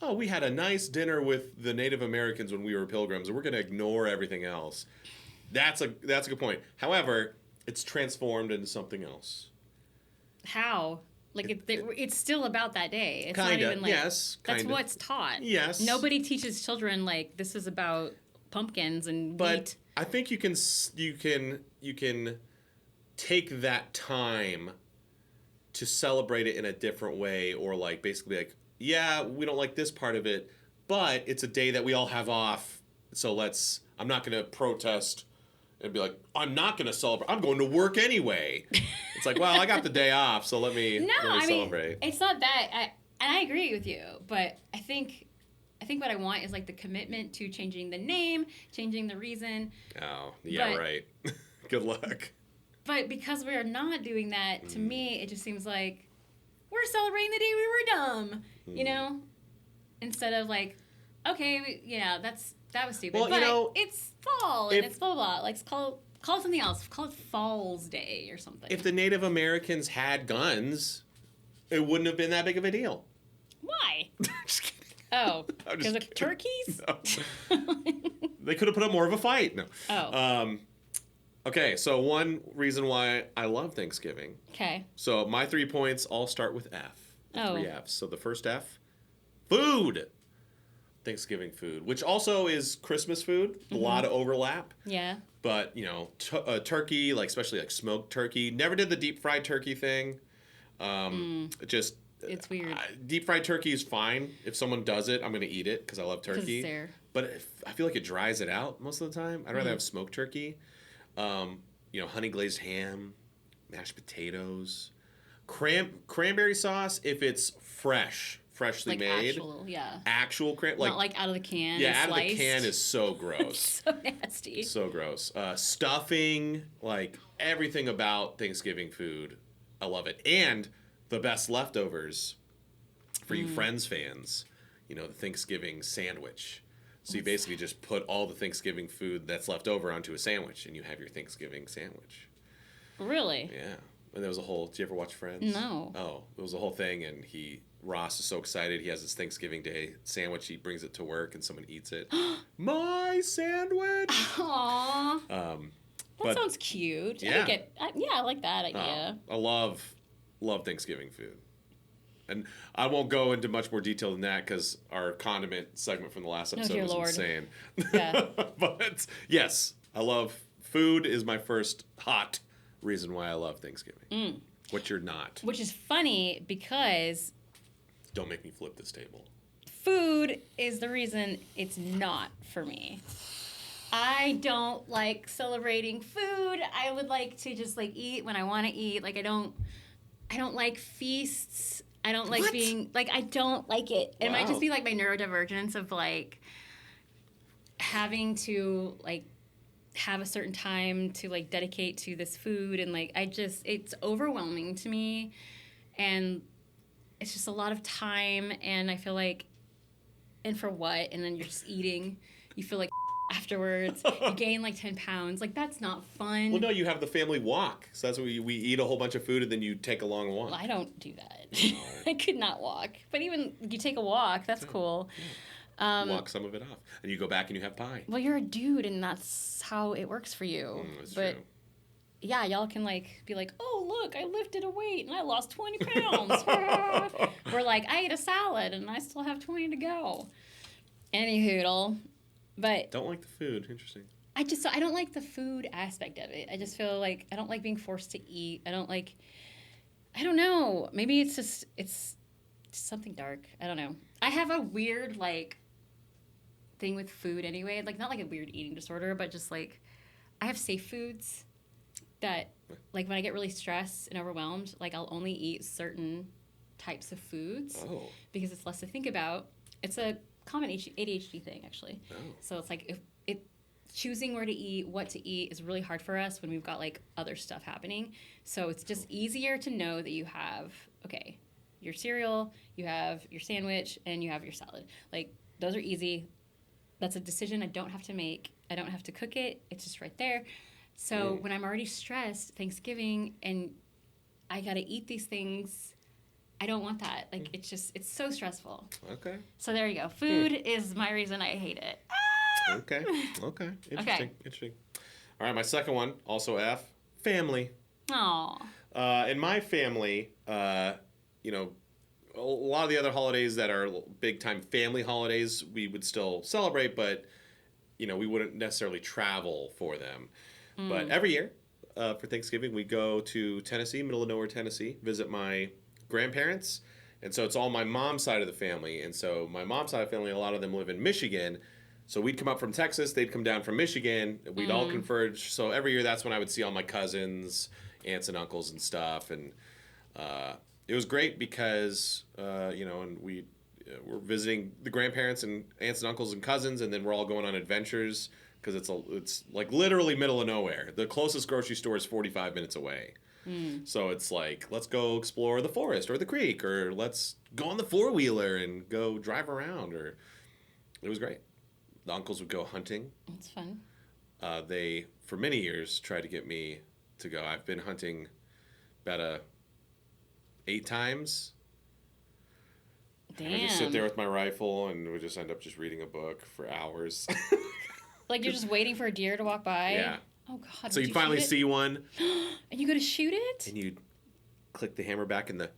oh, we had a nice dinner with the Native Americans when we were pilgrims, and we're going to ignore everything else. That's a good point. However, it's transformed into something else. How? Like it's still about that day. It's Kinda, not even like yes, that's kinda. what's taught. Yes. Nobody teaches children like this is about pumpkins and But wheat. I think you can take that time to celebrate it in a different way, or like basically like, yeah, we don't like this part of it, but it's a day that we all have off, so I'm not going to protest and be like, I'm not going to celebrate. I'm going to work anyway. It's like, well, I got the day off, so let me celebrate. It's not that. And I agree with you, but I think what I want is like the commitment to changing the name, changing the reason. Oh, yeah, right. Good luck. But because we are not doing that, to me, it just seems like we're celebrating the day we were dumb, instead of like, okay, that was stupid. Well, but it's fall and it's blah, blah, blah. Like, call it something else. Call it Falls Day or something. If the Native Americans had guns, it wouldn't have been that big of a deal. Why? Just kidding. Oh, I'm because just of turkeys? No. They could have put up more of a fight. No. Oh. Okay, so one reason why I love Thanksgiving. Okay. So my 3 points all start with F. Oh. 3 Fs. So the first F, food. Thanksgiving food, which also is Christmas food. A lot of overlap. Yeah. But, turkey, like especially like smoked turkey. Never did the deep fried turkey thing. Just It's weird. Deep fried turkey is fine. If someone does it, I'm going to eat it because I love turkey. it's there. But I feel like it dries it out most of the time. I'd rather have smoked turkey. Honey glazed ham, mashed potatoes, cranberry sauce if it's freshly Like made. Actual not like out of the can. Yeah, and out sliced. of the can is so gross. So nasty. So gross. Stuffing, like everything about Thanksgiving food, I love it. And the best leftovers for you Friends fans, the Thanksgiving sandwich. So you basically just put all the Thanksgiving food that's left over onto a sandwich, and you have your Thanksgiving sandwich. Really? Yeah. And there was did you ever watch Friends? No. Oh, it was a whole thing, and Ross is so excited. He has his Thanksgiving Day sandwich. He brings it to work, and someone eats it. My sandwich! Aww. That sounds cute. Yeah. I like that idea. I love Thanksgiving food. And I won't go into much more detail than that because our condiment segment from the last episode was insane. Yeah. But yes, I love food is my first hot reason why I love Thanksgiving. What you're not. Which is funny because Don't make me flip this table. food is the reason it's not for me. I don't like celebrating food. I would like to just like eat when I want to eat. Like I don't like feasts. I don't like being like I don't like it. It might just be like my neurodivergence of like having to like have a certain time to like dedicate to this food and like it's overwhelming to me, and it's just a lot of time, and I feel like, and for what? And then you're just eating. You feel like afterwards. You gain like 10 pounds. Like, that's not fun. Well, no, you have the family walk. So that's what we eat a whole bunch of food and then you take a long walk. Well, I don't do that. I could not walk. But even you take a walk, that's cool. Yeah. Walk some of it off. And you go back and you have pie. Well, you're a dude, and that's how it works for you. That's but true. yeah, y'all can like be like, oh, look, I lifted a weight and I lost 20 pounds. We're like, I ate a salad and I still have 20 to go. Anywho, but Don't like the food. Interesting. I don't like the food aspect of it. I just feel like I don't like being forced to eat. I don't know. Maybe it's something dark. I don't know. I have a weird like thing with food anyway. Like, not like a weird eating disorder, but just like I have safe foods that, like, when I get really stressed and overwhelmed, like, I'll only eat certain types of foods because it's less to think about. It's a common ADHD thing, actually. So it's like if choosing where to eat, what to eat is really hard for us when we've got like other stuff happening. So it's just easier to know that you have, okay, your cereal, you have your sandwich, and you have your salad. Like, those are easy. That's a decision I don't have to make. I don't have to cook it. It's just right there. So when I'm already stressed, Thanksgiving, and I got to eat these things, I don't want that. Like, it's so stressful. Okay. So there you go. Food is my reason I hate it. Ah! Okay. Interesting. All right, my second one, also F, family. Aw. In my family, you know, a lot of the other holidays that are big time family holidays, we would still celebrate, but, you know, we wouldn't necessarily travel for them. But every year for Thanksgiving, we go to Tennessee, middle of nowhere, Tennessee, visit my grandparents. And so it's all my mom's side of the family. And so my mom's side of the family, a lot of them live in Michigan. So we'd come up from Texas, they'd come down from Michigan. We'd all converge. So every year, that's when I would see all my cousins, aunts and uncles and stuff. And it was great because, you know, and we're visiting the grandparents and aunts and uncles and cousins, and then we're all going on adventures because it's like literally middle of nowhere. The closest grocery store is 45 minutes away. So it's like, let's go explore the forest or the creek, or let's go on the four-wheeler and go drive around. Or it was great. The uncles would go hunting. It's fun. They, for many years, tried to get me to go. I've been hunting about 8 times. Damn. I just sit there with my rifle and we just end up just reading a book for hours. Like, you're just waiting for a deer to walk by? Yeah. Oh, God. So you finally see one. And you go to shoot it? And you click the hammer back and the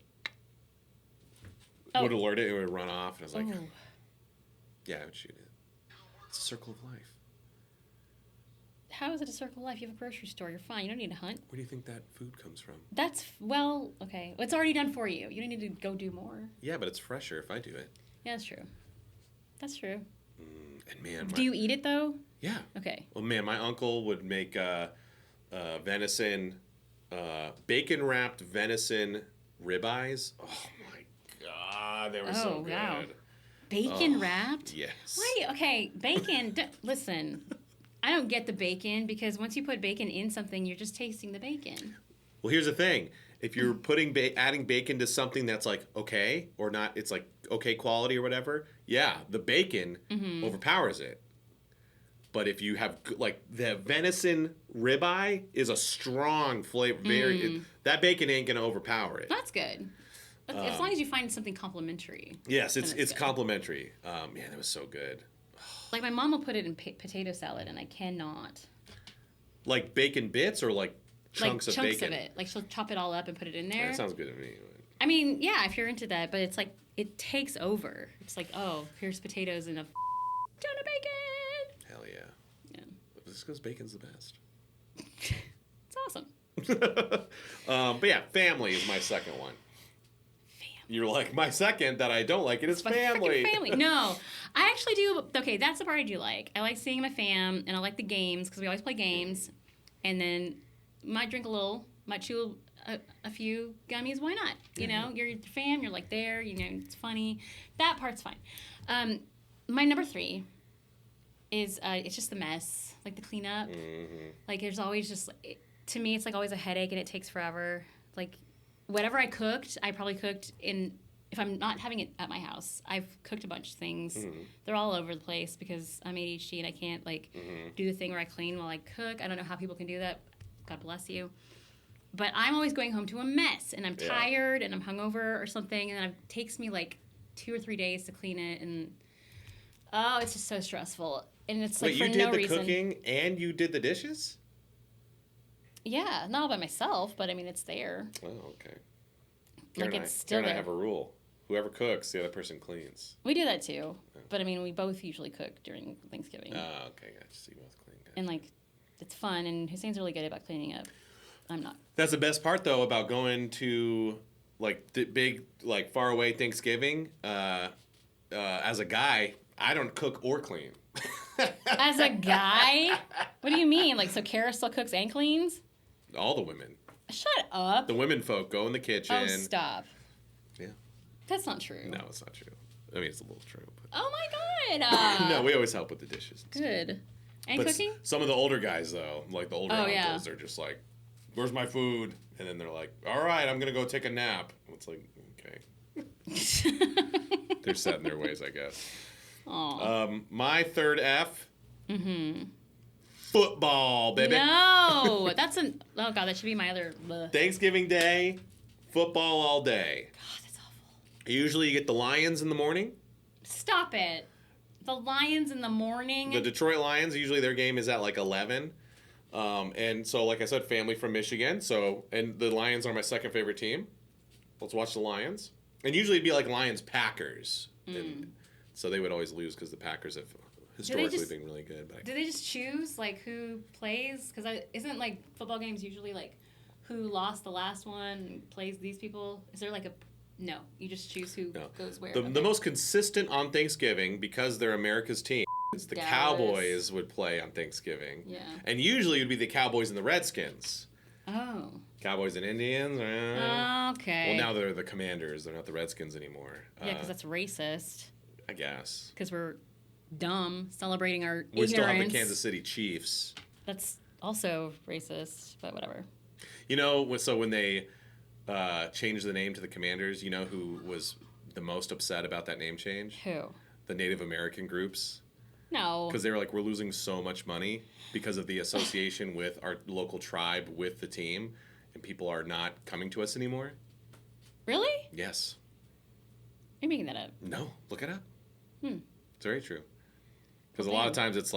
would alert it, and it would run off. And I was like, yeah, I would shoot it. It's a circle of life. How is it a circle of life? You have a grocery store. You're fine. You don't need to hunt. Where do you think that food comes from? Okay. It's already done for you. You don't need to go do more. Yeah, but it's fresher if I do it. Yeah, that's true. That's true. And man, do you eat it, though? Yeah. Okay. Well, man, my uncle would make venison, bacon-wrapped venison ribeyes. Oh, my God. They were so good. Wow. Bacon wrapped? Yes. Why? Okay, bacon. Listen, I don't get the bacon, because once you put bacon in something, you're just tasting the bacon. Well, here's the thing. If you're adding bacon to something that's like okay or not, it's like okay quality or whatever, yeah, the bacon overpowers it. But if you have, like, the venison ribeye is a strong flavor. That bacon ain't going to overpower it. That's good. As long as you find something complimentary. Yes, it's complimentary. Man, it was so good. Like, my mom will put it in potato salad, and I cannot. Like bacon bits or like chunks of bacon? Chunks of it. Like, she'll chop it all up and put it in there. That sounds good to me. I mean, yeah, if you're into that, but it's like, it takes over. It's like, oh, here's potatoes and a ton of bacon. Hell yeah. Yeah. Just because bacon's the best. It's awesome. But yeah, family is my second one. You're like, my second that I don't like it is family. Family. No, I actually do. Okay, that's the part I do like. I like seeing my fam, and I like the games, because we always play games. And then might drink a little, might chew a few gummies. Why not? You know, you're your fam. You're like there. You know, it's funny. That part's fine. My number 3 is it's just the mess, like the cleanup. Like, there's always just, to me, it's like always a headache, and it takes forever. Like, whatever I cooked, I probably cooked in if I'm not having it at my house, I've cooked a bunch of things. They're all over the place because I'm ADHD and I can't do the thing where I clean while I cook. I don't know how people can do that. God bless you. But I'm always going home to a mess, and I'm tired, and I'm hungover or something, and it takes me 2 or 3 days to clean it, and it's just so stressful. And it's for no reason. Wait, you did the cooking and you did the dishes? Yeah, not all by myself, but I mean it's there. Oh, okay. It's still Karen and I there. have a rule: whoever cooks, the other person cleans. We do that too, but I mean we both usually cook during Thanksgiving. Oh, okay, gotcha. So you both clean. Gotcha. And it's fun, and Hussein's really good about cleaning up. I'm not. That's the best part, though, about going to the big far away Thanksgiving. As a guy, I don't cook or clean. As a guy? What do you mean? So Kara still cooks and cleans? All the women. Shut up. The women folk go in the kitchen. Oh, stop. Yeah. That's not true. No, it's not true. I mean, it's a little true. But... Oh my god. No, we always help with the dishes. Good. And but cooking? Some of the older guys, though, the older uncles, they're just like, "Where's my food?" And then they're like, "All right, I'm gonna go take a nap." It's like, okay. They're set in their ways, I guess. Aww. My third F. Football, baby. No, oh god, that should be my other. Thanksgiving Day, football all day. God, that's awful. Usually you get the Lions in the morning. Stop it. The Lions in the morning. The Detroit Lions, usually their game is at 11. And so, like I said, family from Michigan. So, and the Lions are my second favorite team. Let's watch the Lions. And usually it'd be Lions-Packers. And so they would always lose because the Packers have historically been really good. But do they just choose who plays? Because isn't football games usually who lost the last one plays these people? Is there no? You just choose who goes where. The most consistent on Thanksgiving, because they're America's team, is the Cowboys would play on Thanksgiving. Yeah. And usually it would be the Cowboys and the Redskins. Oh. Cowboys and Indians. Okay. Well, now they're the Commanders. They're not the Redskins anymore. Yeah, because that's racist. I guess. Because we're dumb, celebrating our ignorance. We still have the Kansas City Chiefs. That's also racist, but whatever. So when they changed the name to the Commanders, you know who was the most upset about that name change? Who? The Native American groups. No. Because they were we're losing so much money because of the association with our local tribe with the team, and people are not coming to us anymore. Really? Yes. You're making that up. No, look it up. It's very true. Because a lot of times it's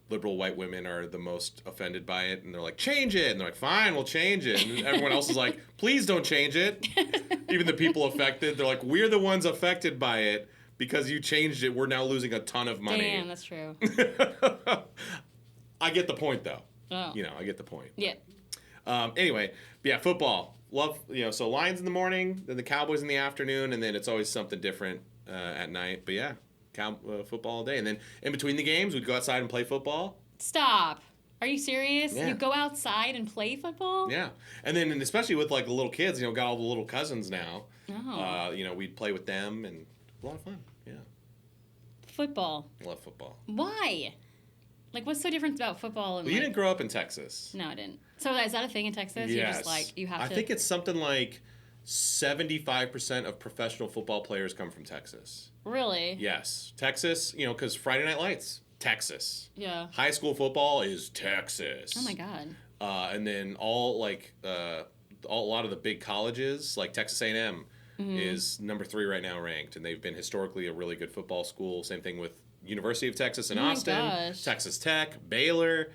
liberal white women are the most offended by it, and they're like, change it. And they're like, fine, we'll change it. And everyone else is like, please don't change it. Even the people affected, they're like, we're the ones affected by it because you changed it. We're now losing a ton of money. Damn, that's true. I get the point, though. Oh. I get the point. Yeah. Anyway, yeah, football. Love, so Lions in the morning, then the Cowboys in the afternoon, and then it's always something different at night. But yeah, football all day. And then in between the games, we'd go outside and play football. Stop. Are you serious? Yeah. You go outside and play football? Yeah. And then, especially with the little kids, got all the little cousins now. Oh. We'd play with them, and a lot of fun. Yeah. Football. I love football. Why? What's so different about football? And you didn't grow up in Texas. No, I didn't. So is that a thing in Texas? Yes. You're just you have to... I think it's something 75% of professional football players come from Texas. Really? Yes. Texas, because Friday Night Lights, Texas. Yeah. High school football is Texas. Oh, my God. And then a lot of the big colleges, like Texas A&M, is number 3 right now ranked. And they've been historically a really good football school. Same thing with University of Texas in Austin, gosh. Texas Tech, Baylor,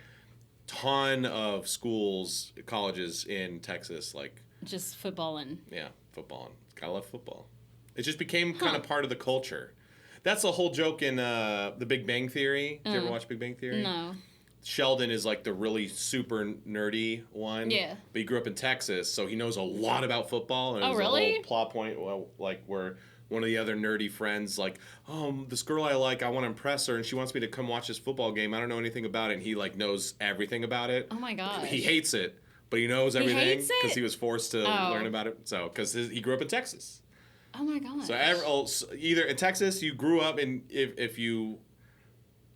ton of schools, colleges in Texas, just footballing. Yeah, footballing. Gotta love football. It just became kind of part of the culture. That's the whole joke in The Big Bang Theory. Did you ever watch Big Bang Theory? No. Sheldon is the really super nerdy one. Yeah. But he grew up in Texas, so he knows a lot about football. And Oh, really? A whole plot point, where one of the other nerdy friends, this girl I want to impress her, and she wants me to come watch this football game. I don't know anything about it, and he knows everything about it. Oh my gosh. He hates it, but he knows everything hates it? because he was forced to learn about it. So because he grew up in Texas. Oh my gosh. So either in Texas you grew up, and if you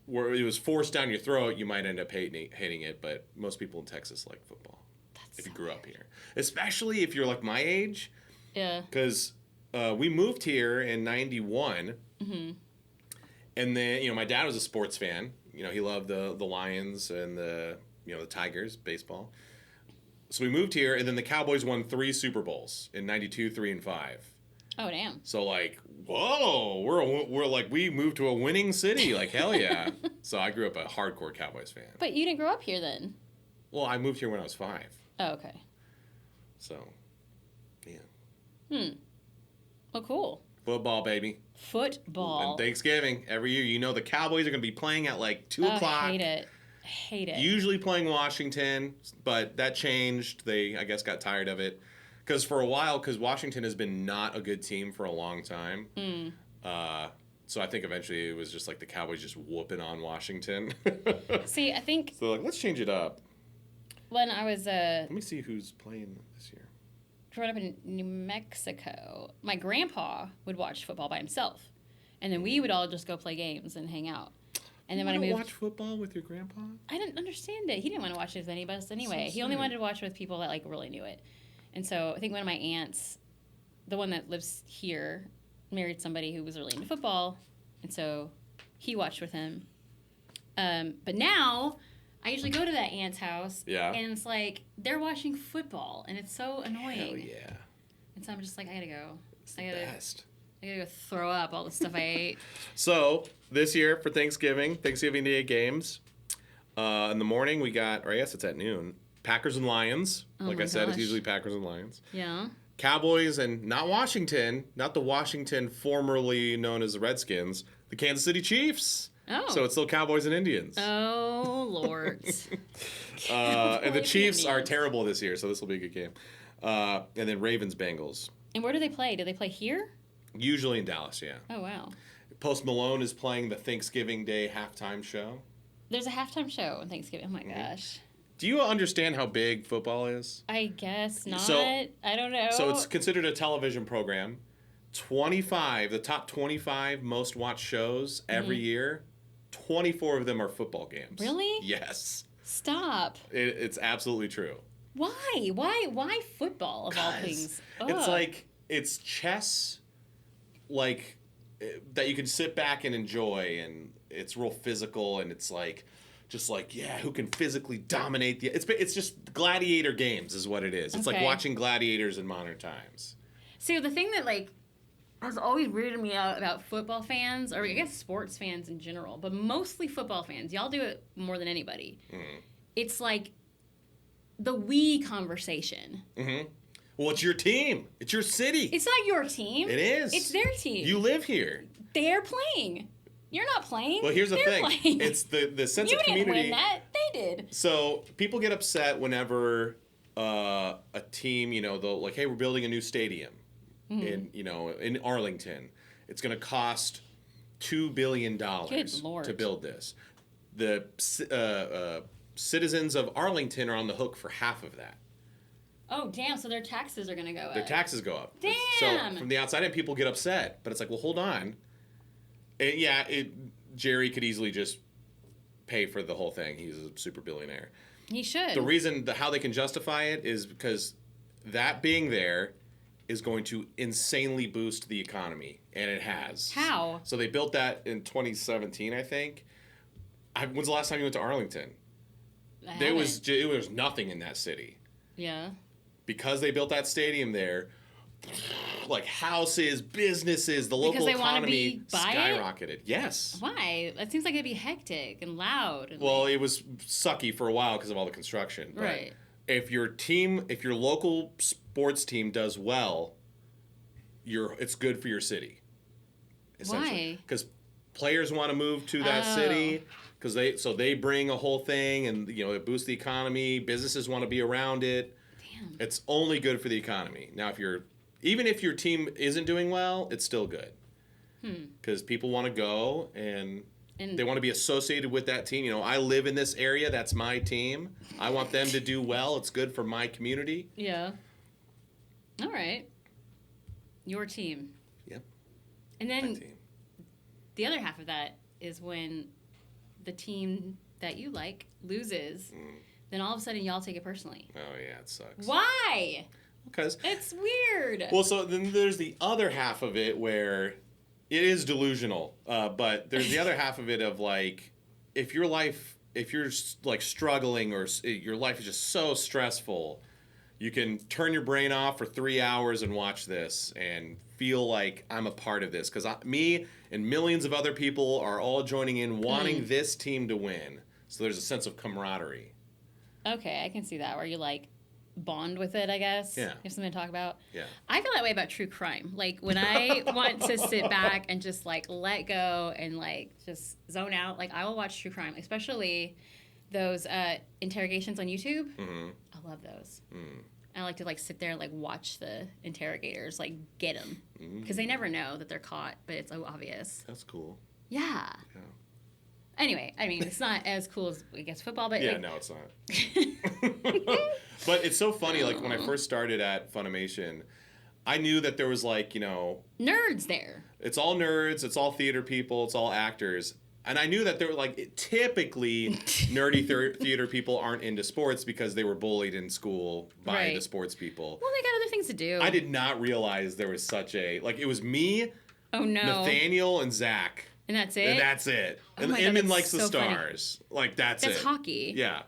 were it was forced down your throat, you might end up hating it. But most people in Texas like football. That's if you grew up here, especially if you're my age. Yeah. Because we moved here in '91, and then my dad was a sports fan. He loved the Lions and the Tigers, baseball. So we moved here, and then the Cowboys won 3 Super Bowls in '92, 3, and 5. Oh, damn. So whoa, we're like we moved to a winning city, hell yeah. So I grew up a hardcore Cowboys fan. But you didn't grow up here then. Well, I moved here when I was 5. Oh, okay. So, yeah. Well, cool. Football, baby. Football. And Thanksgiving every year. The Cowboys are going to be playing at 2 o'clock. I hate it. Usually playing Washington, but that changed. They, I guess, got tired of it. Because Washington has been not a good team for a long time. So I think eventually it was just the Cowboys just whooping on Washington. See, I think... So let's change it up. When I was... Let me see who's playing this year. Growing up in New Mexico, my grandpa would watch football by himself. And then we would all just go play games and hang out. And then when I moved... watch football with your grandpa? I didn't understand it. He didn't want to watch it with any of us anyway. So he only wanted to watch it with people that really knew it. And so I think one of my aunts, the one that lives here, married somebody who was really into football. And so he watched with him. But now... I usually go to that aunt's house, and it's they're watching football, and it's so annoying. Hell yeah. And so I'm just I gotta go. It's the best. I gotta go throw up all the stuff I ate. So, this year for Thanksgiving Day games, in the morning we got, or I guess it's at noon, Packers and Lions. Like I said, it's usually Packers and Lions. Yeah. Cowboys and not Washington, not the Washington formerly known as the Redskins, the Kansas City Chiefs. Oh. So it's still Cowboys and Indians. Oh, Lord. And the Chiefs are terrible this year, so this will be a good game. And then Ravens, Bengals. And where do they play? Do they play here? Usually in Dallas, yeah. Oh, wow. Post Malone is playing the Thanksgiving Day halftime show. There's a halftime show on Thanksgiving. Oh, my gosh. Do you understand how big football is? I guess not. So, I don't know. So it's considered a television program. The top 25 most watched shows every year, 24 of them are football games. Really? Yes. Stop. It's absolutely true. Why? Why football of all things? It's it's chess, that you can sit back and enjoy, and it's real physical, and it's who can physically dominate the... It's just gladiator games is what it is. It's like watching gladiators in modern times. See, the thing that has always weirded me out about football fans, or I guess sports fans in general, but mostly football fans, y'all do it more than anybody. It's the we conversation. Well, it's your team. It's your city. It's not your team. It is. It's their team. You live here. They're playing. You're not playing. Well, here's the They're thing. Playing. It's the sense you of community. You didn't win that. They did. So people get upset whenever a team, they'll hey, we're building a new stadium in Arlington. It's going to cost $2 billion to build this. The citizens of Arlington are on the hook for half of that. Oh, damn. So their taxes are going to go up. Their taxes go up. Damn. So from the outside in, people get upset. But it's well, hold on. Jerry could easily just pay for the whole thing. He's a super billionaire. He should. The reason, how they can justify it is because that being there is going to insanely boost the economy. And it has. How? So they built that in 2017, I think. When's the last time you went to Arlington? It was nothing in that city. Yeah. Because they built that stadium there, houses, businesses, the local economy skyrocketed. Yes. Why? That seems like it'd be hectic and loud. It was sucky for a while because of all the construction. But right. If your local sports team does well, it's good for your city. Why? Because players want to move to that city. Because they bring a whole thing, and it boosts the economy. Businesses want to be around it. Damn. It's only good for the economy. Now, even if your team isn't doing well, it's still good. Because people want to go and they want to be associated with that team. I live in this area. That's my team. I want them to do well. It's good for my community. Yeah. All right. Your team. Yep. And then the other half of that is when the team that you like loses, then all of a sudden y'all take it personally. Oh, yeah, it sucks. Why? Because It's weird. well, so then there's the other half of it where it is delusional, but there's the other half of it of like if you're like struggling or your life is just so stressful, you can turn your brain off for 3 hours and watch this and feel like I'm a part of this because me and millions of other people are all joining in wanting this team to win. So there's a sense of camaraderie. Okay, I can see that where you like bond with it, I guess. Yeah. You have something to talk about. Yeah. I feel that way about true crime. Like when I want to sit back and just like let go and like just zone out, like I will watch true crime, especially those interrogations on YouTube. Mm-hmm. I love those. Mm. I like to like sit there and like watch the interrogators like get them because they never know that they're caught, but it's so obvious. That's cool. Yeah. Yeah. Anyway, I mean, it's not as cool as I guess football, but Yeah, like, no, it's not. But it's so funny. Like when I first started at Funimation, I knew that there was like nerds there. it's all nerds, it's all theater people, it's all actors. And I knew that there were typically nerdy theater people aren't into sports because they were bullied in school by the sports people. Well, they got other things to do. I did not realize there was such a it was me, Oh no. Nathaniel, and Zach. And that's it? And that's it. Oh And my God, Emin that's likes the so funny. stars. Like that's it. That's hockey. Yeah.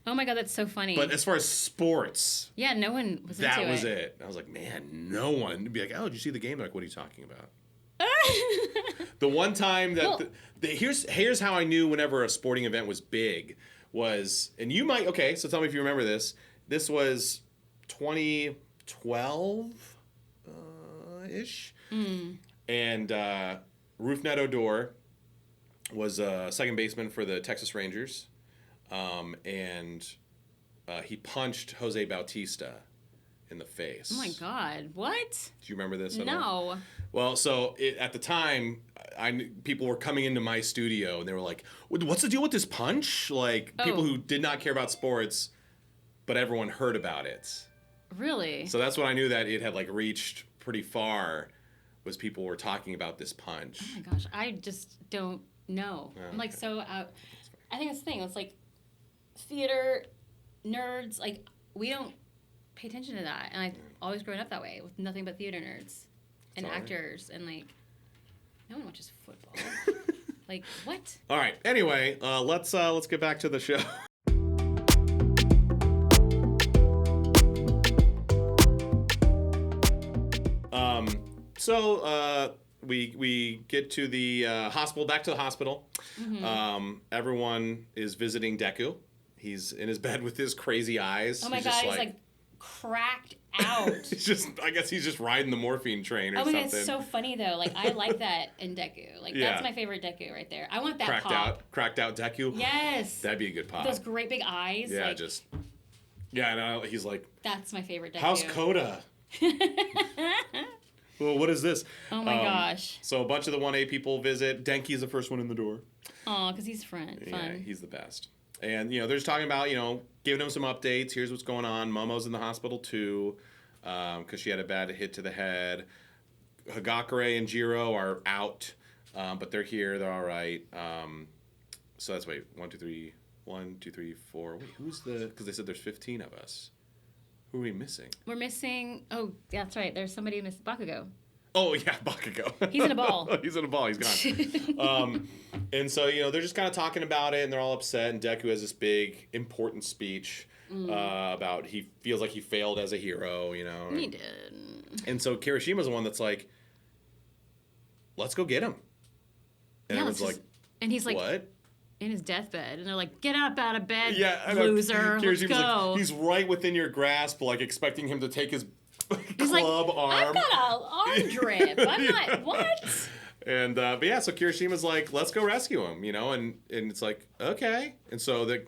Oh my God, that's so funny. But as far as sports, yeah, no one was into that was it. I was like, man, no one. It'd be like, oh, did you see the game? They're like, what are you talking about? The one time that Well- here's how I knew whenever a sporting event was big was, and you might, okay, so tell me if you remember this. This was 2012 ish, and Ruth Neto Odor was a second baseman for the Texas Rangers, and he punched Jose Bautista in the face. Oh my God, what? Do you remember this at all? No. Well, so at the time, people were coming into my studio and they were like, "What's the deal with this punch?" Like people who did not care about sports, but everyone heard about it. Really? So that's when I knew that it had reached pretty far. Was people were talking about this punch. Oh my gosh, I just don't know. Oh, I'm like okay. so out. I think that's the thing. It's like theater nerds. Like we don't pay attention to that, and I've always grown up that way with nothing but theater nerds and all right. actors, and like no one watches football. Like what? All right. Anyway, let's get back to the show. So we get to the hospital, back to the hospital. Mm-hmm. Everyone is visiting Deku. He's in his bed with his crazy eyes. Oh my He's God, just he's like cracked out. I guess he's just riding the morphine train or Oh my something. God, it's so funny though. Like I like that in Deku. Like Yeah. that's my favorite Deku right there. I want that Cracked out Deku. Yes. That'd be a good pop. Those great big eyes. Yeah, like, and he's like, that's my favorite Deku. "How's Coda?" Well, what is this? Oh my gosh. So a bunch of the 1A people visit. Denki's the first one in the door. Oh, because he's fun. Yeah, he's the best. And, they're just talking about, giving him some updates. Here's what's going on. Momo's in the hospital, too, because she had a bad hit to the head. Hagakure and Jiro are out, but they're here. They're all right. So that's, 1, 2, 3, 4. Wait, who's the... Because they said there's 15 of us. Who are we missing? We're missing... Oh, that's right. There's somebody who missed Bakugo. Oh, yeah, Bakugo. He's in a ball. He's in a ball. He's gone. And so, they're just kind of talking about it, and they're all upset, and Deku has this big, important speech about he feels like he failed as a hero, He did. And so Kirishima's the one that's like, let's go get him. And Yeah, everyone's like, and he's like... what? In his deathbed, and they're like, "Get up out of bed, Yeah, I know. loser! Let's Kirishima's go." like, he's right within your grasp, expecting him to take his He's like, club arm. I've got an arm drip. I'm Yeah. not. What? And but yeah, so Kirishima's like, let's go rescue him, and it's like, okay. And so that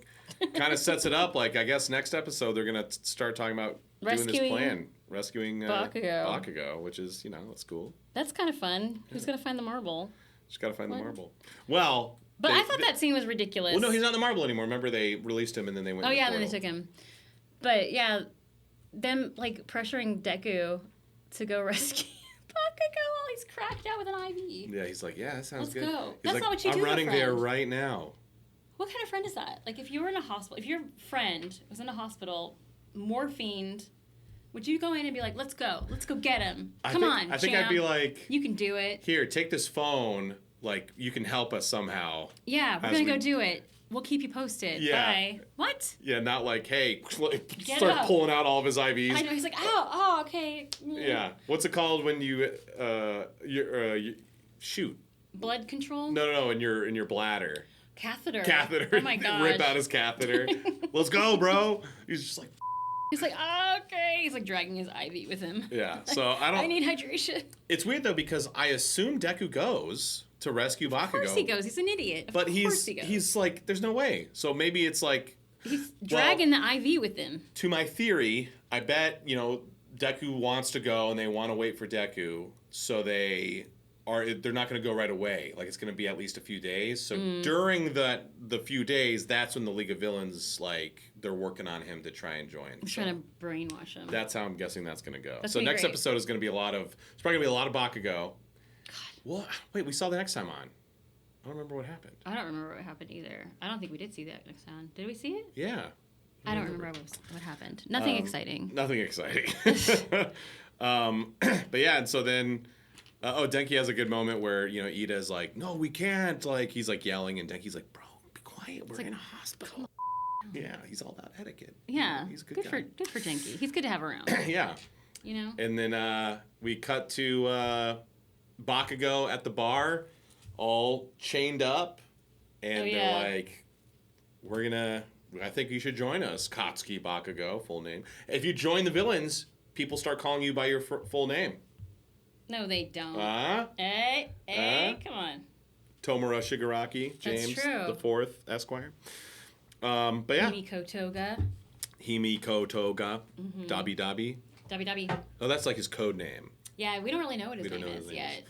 kind of sets it up. I guess next episode they're gonna start talking about doing this plan, rescuing Bakugo, which is that's cool. That's kind of fun. Who's gonna find the marble? Just gotta find What? the marble. Well, But I thought that scene was ridiculous. Well, no, he's not the marble anymore. Remember, they released him and then they went. Oh in the yeah, and then they portal. took him. But yeah, them pressuring Deku to go rescue Bakugo while he's cracked out with an IV. Yeah, he's like, yeah, that sounds Let's good. go. He's That's like, not what you I'm do to a running there friend. right now. What kind of friend is that? If you were in a hospital, if your friend was in a hospital, morphined, Would you go in and be like, let's go get him? I Come think, on, I think champ. I'd be like, you can do it. here, take this phone. Like, you can help us somehow. Yeah, we're going to go do it. We'll keep you posted. Yeah. Bye. What? Yeah, not like, hey, Get start up. pulling out all of his IVs. I know. He's like, oh, okay. Yeah. What's it called when you shoot? Blood control? No, in your bladder. Catheter. Catheter. Oh my god. Rip out his catheter. Let's go, bro. He's just like, He's like, oh, okay. He's like dragging his IV with him. yeah. So I don't. I need hydration. It's weird though because I assume Deku goes to rescue Bakugo. Of course he goes. He's an idiot. But of course he goes. he's like, there's no way. So maybe it's like. He's dragging the IV with him. To my theory, I bet Deku wants to go and they want to wait for Deku, so they're not going to go right away. Like, it's going to be at least a few days. So during the few days, that's when the League of Villains, like, they're working on him to try and join. I'm trying to brainwash him. That's how I'm guessing that's going to go. That's So gonna be next great. episode is going to be it's probably going to be a lot of Bakugo. God. Well, wait, we saw the next time on. I don't remember what happened. I don't remember what happened either. I don't think we did see that next time. Did we see it? Yeah. I don't remember what happened. Nothing exciting. Nothing exciting. But yeah, and so then... Denki has a good moment where, Ida's like, no, we can't. Like, he's like yelling, and Denki's like, bro, be quiet. We're in a hospital. Yeah, he's all about etiquette. Yeah. He's a good guy. Good for Denki. He's good to have around. Yeah. And then we cut to Bakugo at the bar, all chained up, and they're like, I think you should join us, Katsuki Bakugo, full name. If you join the villains, people start calling you by your full name. No, they don't. Hey, come on. Tomura Shigaraki, James the Fourth, Esquire. But yeah. Himiko Toga. Himiko Toga. Dabi Dabi. Dabi Dabi. Oh, that's like his code name. Yeah, we don't really know what his name is yet.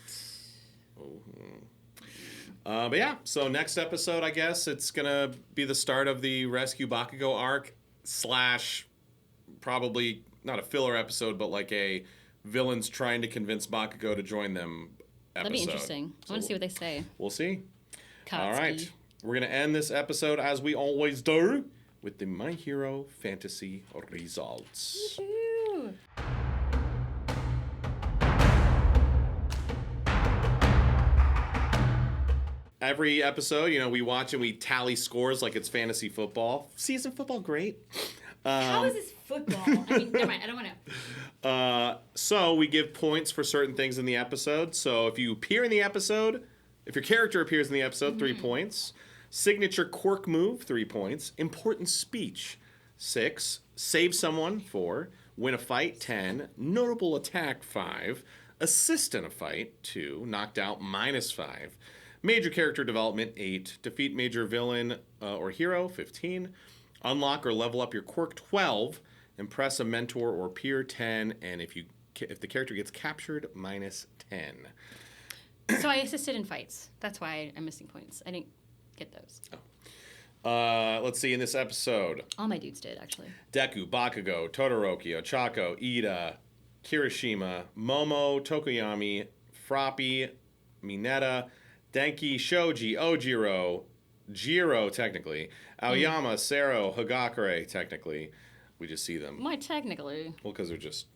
But yeah, so next episode, I guess, it's going to be the start of the Rescue Bakugo arc / probably not a filler episode, but like a villains trying to convince Bakugo to join them episode. That'd be interesting. I want to see what they say. We'll see. Katsuki. All right. We're going to end this episode, as we always do, with the My Hero Fantasy results. Woo-hoo. Every episode, we watch and we tally scores like it's fantasy football. Season football, great. How is this football? I mean, never mind. I don't want to. So we give points for certain things in the episode. So if you appear in the episode, if your character appears in the episode, 3 points. Signature quirk move, 3 points. Important speech, 6. Save someone, 4. Win a fight, 10. Notable attack, 5. Assist in a fight, 2. Knocked out, -5. Major character development, 8. Defeat major villain or hero, 15. Unlock or level up your quirk, 12. Impress a mentor or peer, 10. And if the character gets captured, -10. So I assisted in fights. That's why I'm missing points. I didn't get those. Let's see, in this episode, All my dudes did, actually. Deku, Bakugo, Todoroki, Ochako, Ida, Kirishima, Momo, Tokoyami, Froppy, Mineta, Denki, Shoji, Ojiro, Jiro, technically, Aoyama, Sero, Hagakure, technically. We just see them. Why technically? Well, because they're just...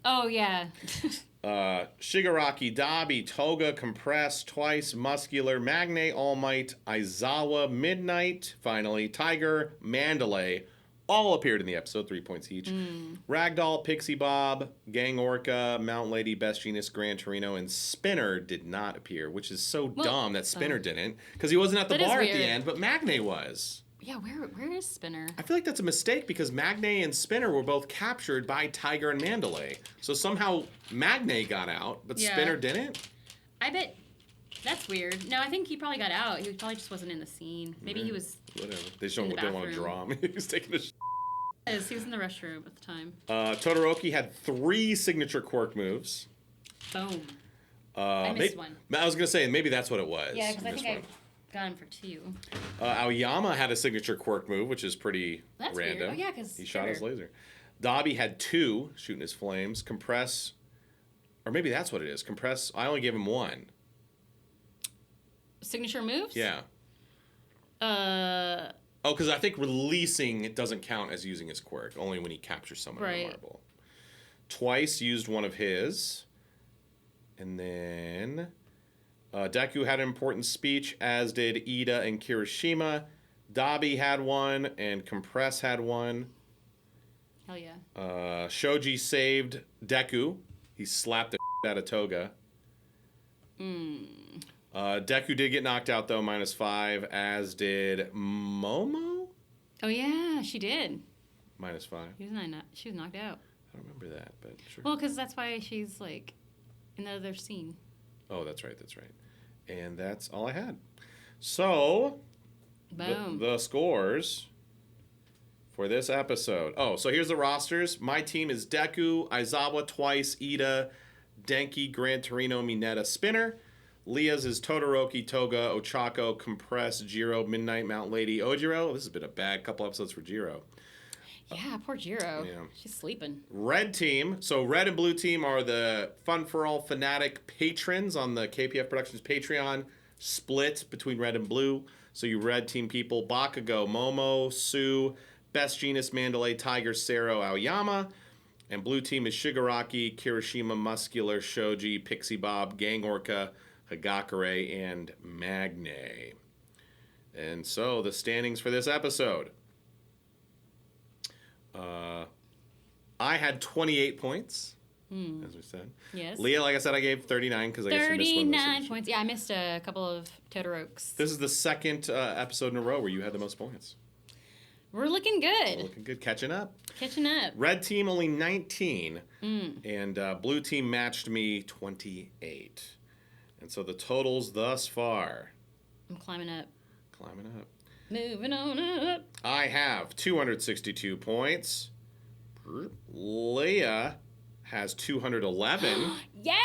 Oh, yeah. Shigaraki, Dabi, Toga, Compress, Twice, Muscular, Magne, All Might, Aizawa, Midnight, finally, Tiger, Mandalay, all appeared in the episode, 3 points each. Ragdoll, Pixie Bob, Gang Orca, Mount Lady, Best Genius, Gran Torino, and Spinner did not appear, which is so dumb that Spinner didn't, because he wasn't at the bar at the end, but Magne was. Yeah, where is Spinner? I feel like that's a mistake because Magne and Spinner were both captured by Tiger and Mandalay. So somehow Magne got out, but Spinner didn't? I bet that's weird. No, I think he probably got out. He probably just wasn't in the scene. Maybe he was. Whatever. They don't want to draw him. He was taking a He was in the restroom at the time. Todoroki had 3 signature quirk moves. Boom. I missed one. I was going to say, maybe that's what it was. Yeah, because I think I got him for 2. Aoyama had a signature quirk move, which is pretty random. Weird. Oh, yeah, because he shot his laser. Dabi had 2, shooting his flames. Compress, or maybe that's what it is. Compress, I only gave him 1. Signature moves? Yeah. Oh, because I think releasing it doesn't count as using his quirk, only when he captures someone in the marble. Twice used one of his. And then Deku had an important speech, as did Ida and Kirishima. Dabi had one, and Compress had one. Hell yeah. Shoji saved Deku. He slapped the out of Toga. Deku did get knocked out, though, -5, as did Momo? Oh, yeah, she did. -5. She was knocked out. I don't remember that, but sure. Well, because that's why she's, like, in the other scene. Oh, that's right. And that's all I had. So, Boom. the scores for this episode. Oh, so here's the rosters. My team is Deku, Aizawa, Twice, Ida, Denki, Gran Torino, Mineta, Spinner. Leah's is Todoroki, Toga, Ochako, Compress, Jiro, Midnight, Mount Lady, Ojiro. This has been a bad couple episodes for Jiro. Yeah, poor Jiro. Yeah. She's sleeping. Red team. So red and blue team are the Fun for All Fanatic patrons on the KPF Productions Patreon, split between red and blue. So you red team people, Bakugo, Momo, Sue, Best Genus, Mandalay, Tiger, Sero, Aoyama. And blue team is Shigaraki, Kirishima, Muscular, Shoji, Pixie Bob, Gang Orca, Hagakure, and Magne. And so the standings for this episode. I had 28 points, as we said. Yes. Leah, like I said, I gave 39 because I guess you missed one. 39 points. Yeah, I missed a couple of Todorokis. This is the second episode in a row where you had the most points. We're looking good. Looking good. Catching up. Red team only 19. And blue team matched me 28. And so the totals thus far. I'm climbing up. Moving on up. I have 262 points. Leah has 211. Yeah!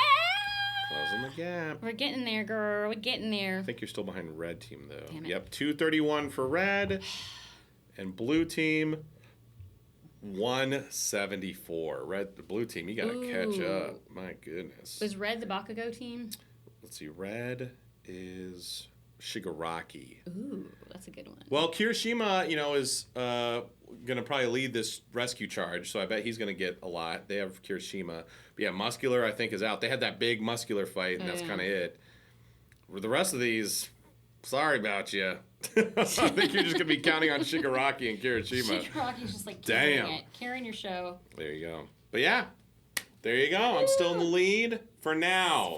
Closing the gap. We're getting there, girl. We're getting there. I think you're still behind red team, though. Damn it. Yep, 231 for red. And blue team, 174. Blue team, you got to catch up. My goodness. Was red the Bakugo team? Let's see. Red is Shigaraki. Ooh, that's a good one. Well, Kirishima, is going to probably lead this rescue charge, so I bet he's going to get a lot. They have Kirishima. But yeah, Muscular, I think, is out. They had that big Muscular fight, and that's kind of it. The rest of these, sorry about you. I think you're just going to be counting on Shigaraki and Kirishima. Shigaraki's just like carrying your show. There you go. But yeah, there you go. I'm still in the lead for now.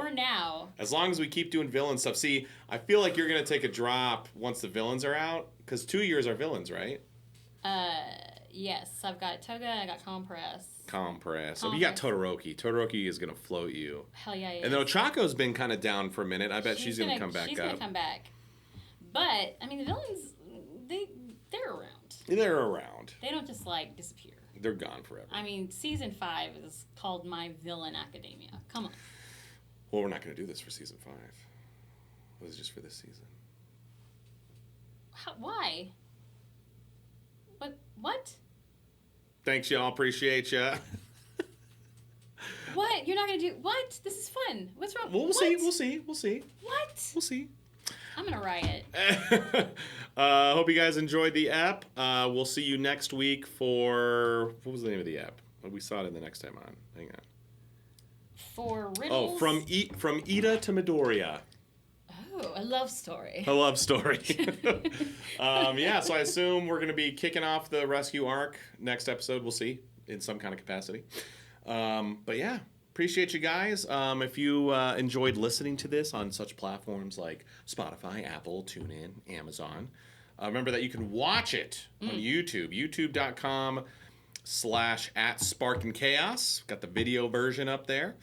As long as we keep doing villain stuff. See, I feel like you're going to take a drop once the villains are out, because 2 years are villains, right? Yes. I've got Toga and I got Compress. So you got Todoroki. Todoroki is going to float you. Hell yeah, yeah. And then Ochako's been kind of down for a minute. I bet she's going to come back up. She's going to come back. But, I mean, the villains, they're around. They're around. They don't just, disappear. They're gone forever. I mean, season 5 is called My Villain Academia. Come on. Well, we're not going to do this for season 5. This is just for this season. Why? What? Thanks, y'all. Appreciate ya. What? You're not going to do... What? This is fun. What's wrong? We'll see. What? We'll see. I'm going to riot. Hope you guys enjoyed the app. We'll see you next week for... What was the name of the app? We saw it in the next time on. Hang on. For riddles? Oh, from Ida to Midoriya. Oh, a love story. Yeah, so I assume we're going to be kicking off the rescue arc next episode. We'll see in some kind of capacity. But yeah, appreciate you guys. If you enjoyed listening to this on such platforms like Spotify, Apple, TuneIn, Amazon, remember that you can watch it on YouTube, youtube.com/@SparkandChaos. Got the video version up there.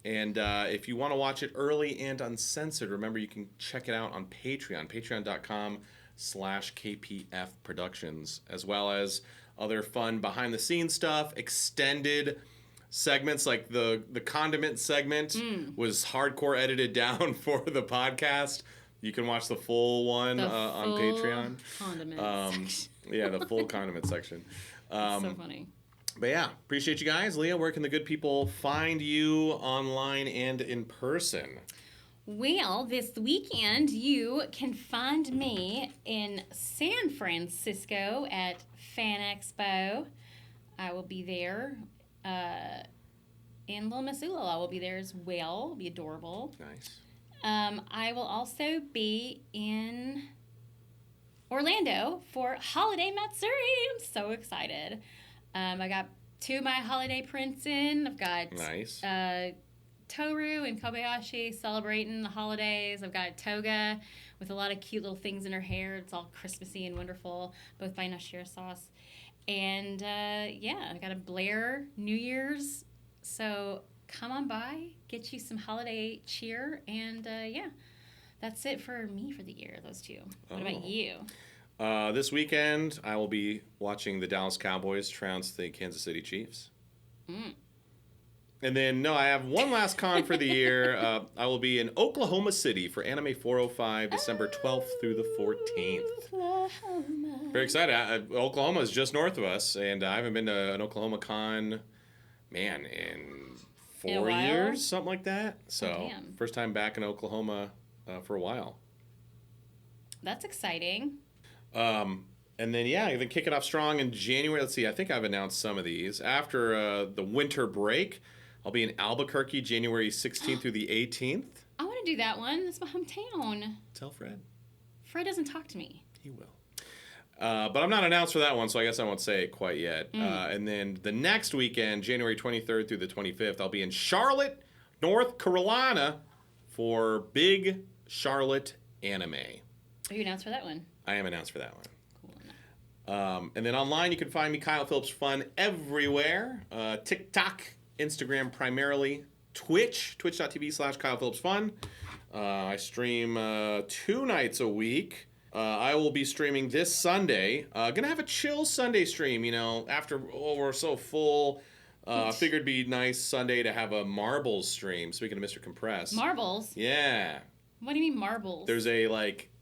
And if you want to watch it early and uncensored, remember you can check it out on Patreon, patreon.com/KPF Productions, as well as other fun behind-the-scenes stuff, extended segments like the condiment segment was hardcore edited down for the podcast. You can watch the full one on Patreon. Condiment section. Yeah, the full condiment section. So funny. But yeah, appreciate you guys. Leah, where can the good people find you online and in person? Well, this weekend you can find me in San Francisco at Fan Expo. I will be there And little Miss Ulala will be there as well. It'll be adorable. Nice. I will also be in Orlando for Holiday Matsuri. I'm so excited. I got 2 of my holiday prints in. I've got Nice. Toru and Kobayashi celebrating the holidays. I've got Toga with a lot of cute little things in her hair. It's all Christmassy and wonderful, both by Nashira Sauce. And yeah, I got a Blair New Year's. So come on by, get you some holiday cheer, and yeah, that's it for me for the year, those 2. What about you? This weekend, I will be watching the Dallas Cowboys trounce the Kansas City Chiefs. And then, I have one last con for the year. I will be in Oklahoma City for Anime 405, December 12th through the 14th. Oklahoma. Very excited. Oklahoma is just north of us, and I haven't been to an Oklahoma con, man, in 4 years, something like that. So, first time back in Oklahoma for a while. That's exciting. And then, then kick it off strong in January. Let's see, I think I've announced some of these. After the winter break, I'll be in Albuquerque January 16th through the 18th. I want to do that one. That's my hometown. Tell Fred. Fred doesn't talk to me. He will. But I'm not announced for that one, so I guess I won't say it quite yet. And then the next weekend, January 23rd through the 25th, I'll be in Charlotte, North Carolina for Big Charlotte Anime. Are you announced for that one? I am announced for that one. Cool. And then online, you can find me, Kyle Phillips Fun, everywhere. TikTok, Instagram primarily, Twitch, twitch.tv/Kyle Phillips Fun. I stream 2 nights a week. I will be streaming this Sunday. Gonna have a chill Sunday stream, after we're so full. Figured it'd be nice Sunday to have a marbles stream, speaking of Mr. Compress. Marbles? Yeah. What do you mean marbles? There's a,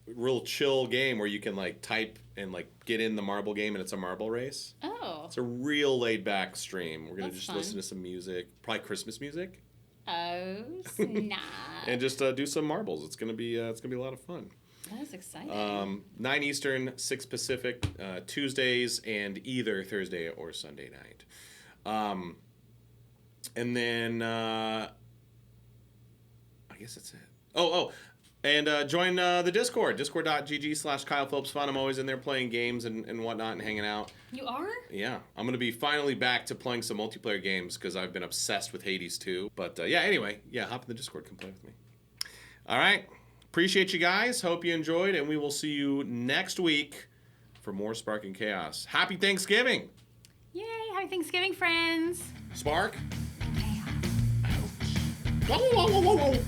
real chill game where you can, type and, get in the marble game, and it's a marble race. Oh. It's a real laid-back stream. We're going to That's just fun. listen to some music, probably Christmas music. Oh, snap. And just do some marbles. It's going to be a lot of fun. That is exciting. 9 Eastern, 6 Pacific, Tuesdays, and either Thursday or Sunday night. And then, I guess that's it. And join the Discord, discord.gg/Kyle Phillips Fun. I'm always in there playing games and whatnot and hanging out. You are? Yeah. I'm going to be finally back to playing some multiplayer games because I've been obsessed with Hades 2. But anyway, hop in the Discord. Come play with me. All right. Appreciate you guys. Hope you enjoyed, and we will see you next week for more Spark and Chaos. Happy Thanksgiving. Yay. Happy Thanksgiving, friends. Spark. Chaos. Ouch. Whoa, whoa, whoa, whoa, whoa.